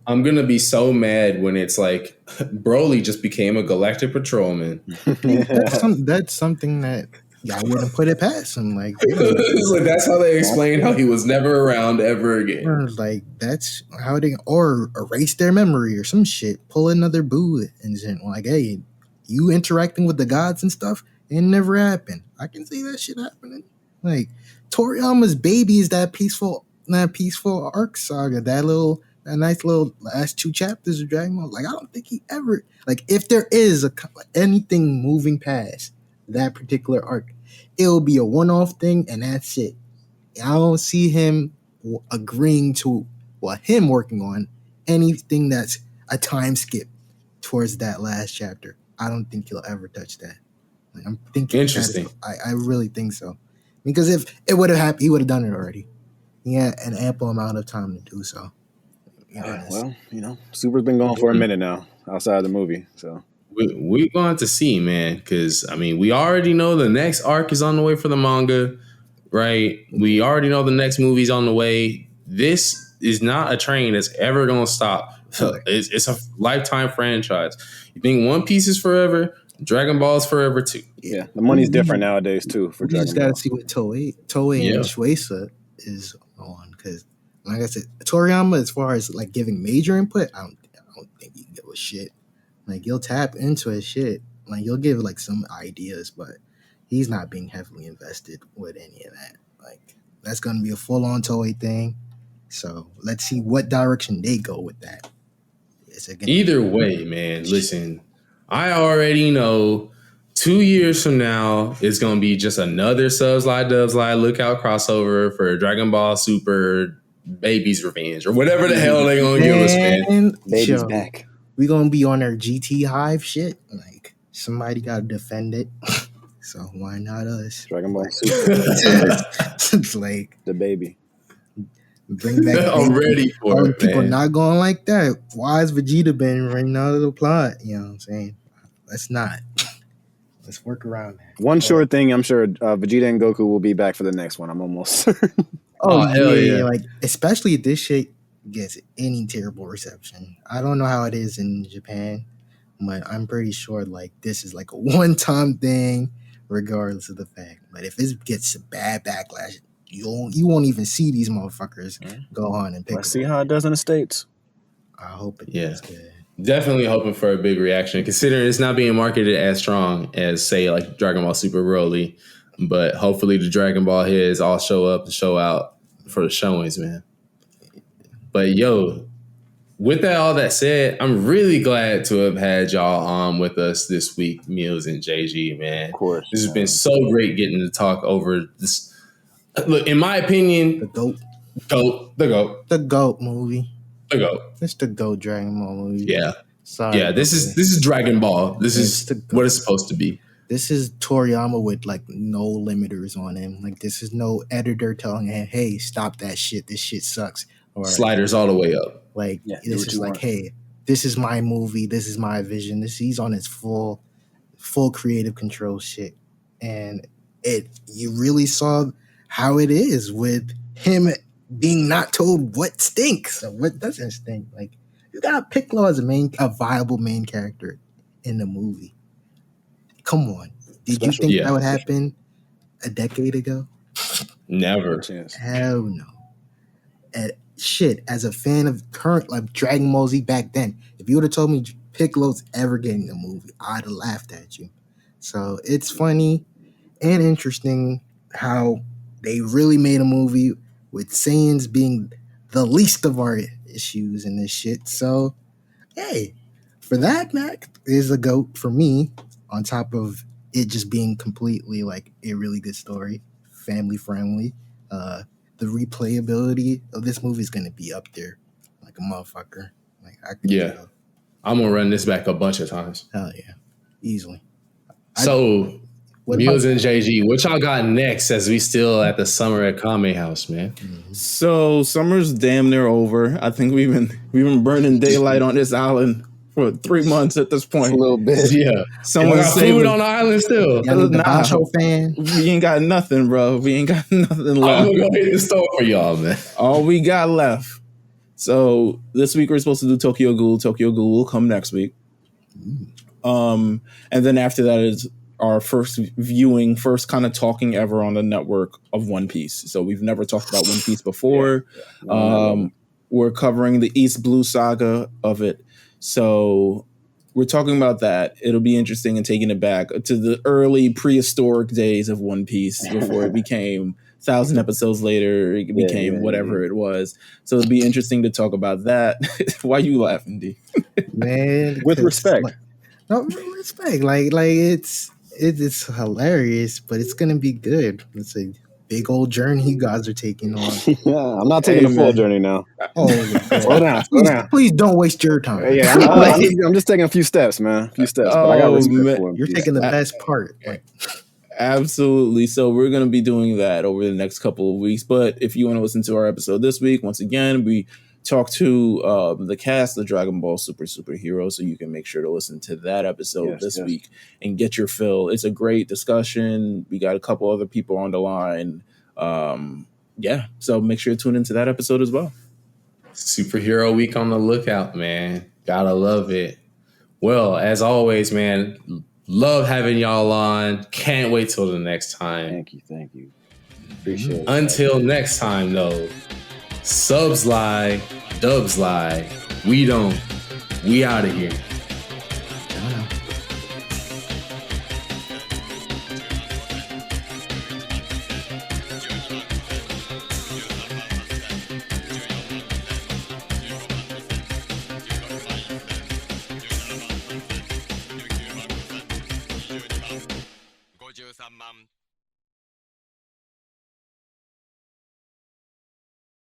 I'm gonna be so mad when it's like Broly just became a galactic patrolman. That's something that I wouldn't put it past him. Like, it's like that's how they explain how he was never around ever again. or like that's how they or erase their memory or some shit. Pull another Boo incident. Like, hey, you interacting with the gods and stuff, it never happened. I can see that shit happening. Like Toriyama's baby is that peaceful arc saga. That nice little last 2 chapters of Dragon Ball. Like, I don't think he ever like if there is anything moving past that particular arc, it'll be a one-off thing and that's it. I don't see him agreeing to him working on anything that's a time skip towards that last chapter. I don't think he'll ever touch that. Like, I'm thinking interesting. I really think so. Because if it would have happened, he would have done it already. He had an ample amount of time to do so. Well, Super's been going for a minute now outside of the movie. So we're going to see, man, because I mean, we already know the next arc is on the way for the manga, right? We already know the next movie's on the way. This is not a train that's ever going to stop. It's a lifetime franchise. You think One Piece is forever? Dragon Ball is forever too. Yeah, the money's different nowadays too for Dragon Ball. You just got to see what Toei and Shueisha is on, because like I said, Toriyama, as far as like giving major input, I don't think he can give a shit. Like, you'll tap into his shit, like you'll give like some ideas, but he's not being heavily invested with any of that. Like, that's gonna be a full on Toei thing. So let's see what direction they go with that. Either way, man, listen, I already know 2 years from now, it's going to be just another Subs Lie Dubs Lie Lookout crossover for Dragon Ball Super Baby's Revenge or whatever the hell they going to give us, man. Baby's back. We going to be on our GT Hive shit. Like, somebody got to defend it. So why not us? Dragon Ball Super. It's like the baby. Bring back I'm ready for it, people man. not going like that. Why has Vegeta been running out of the plot? You know what I'm saying? Let's not. Let's work around that. One short thing, I'm sure Vegeta and Goku will be back for the next one. I'm almost certain. Oh, hell yeah. Like, especially if this shit gets any terrible reception. I don't know how it is in Japan, but I'm pretty sure like this is like a one-time thing, regardless of the fact. But if it gets a bad backlash, you won't even see these motherfuckers Gohan and Piccolo. Let's see how it does in the States. I hope it does good. Definitely hoping for a big reaction, considering it's not being marketed as strong as, say, like Dragon Ball Super Broly. But hopefully the Dragon Ball heads all show up and show out for the showings, man. But yo, with all that said, I'm really glad to have had y'all on with us this week, Meals and JG, man. Of course. This has been so great getting to talk over this. Look, in my opinion, The GOAT movie. The GOAT. It's the GOAT Dragon Ball movie. Yeah. Sorry. Yeah, this is Dragon Ball. This is what it's supposed to be. This is Toriyama with like no limiters on him. Like, this is no editor telling him, "Hey, stop that shit. This shit sucks." Or sliders all the way up. Like, this is like, "Hey, this is my movie. This is my vision." He's on his full creative control shit, and you really saw how it is with him being not told what stinks or what doesn't stink. Like, you got Piccolo as a viable main character in the movie. Come on. Did you think that would happen a decade ago? Never. Hell no. And shit, as a fan of current like Dragon Ball Z back then, if you would have told me Piccolo's ever getting a movie, I'd have laughed at you. So it's funny and interesting how they really made a movie with Saiyans being the least of our issues in this shit. So, hey, for that, Mac is a GOAT for me, on top of it just being completely like a really good story, family friendly. The replayability of this movie is going to be up there like a motherfucker. Like, I'm going to run this back a bunch of times. Hell yeah. Easily. So, Meals and JG, what y'all got next as we still at the summer at Kame House, man? Mm-hmm. So summer's damn near over. I think we've been burning daylight on this island for 3 months at this point. A little bit. Yeah. Someone got food on the island still. Fan. We ain't got nothing, bro. We ain't got nothing left. I'm gonna go hit the store for y'all, man. All we got left. So this week we're supposed to do Tokyo Ghoul. Tokyo Ghoul will come next week. And then after that is our first kind of talking ever on the network of One Piece. So we've never talked about One Piece before. We're covering the East Blue saga of it. So we're talking about that. It'll be interesting and taking it back to the early prehistoric days of One Piece before it became 1,000 episodes later. It became whatever it was. So it'll be interesting to talk about that. Why are you laughing, D? Man, with respect. Respect. Like it's hilarious, but it's gonna be good. It's a big old journey you guys are taking on. I'm not taking the full journey now. Oh, slow down. Please don't waste your time. Yeah, I'm just taking a few steps, man. A few steps. But I got respect for him. You're taking the best part. Absolutely. So we're going to be doing that over the next couple of weeks. But if you want to listen to our episode this week, once again, we talk to the cast of Dragon Ball Superhero, so you can make sure to listen to that episode this week and get your fill. It's a great discussion. We got a couple other people on the line. So make sure to tune into that episode as well. Superhero Week on the lookout, man. Gotta love it. Well, as always, man, love having y'all on. Can't wait till the next time. Thank you. Appreciate it. Until next time, though. Subs lie, dubs lie. We don't. We out of here.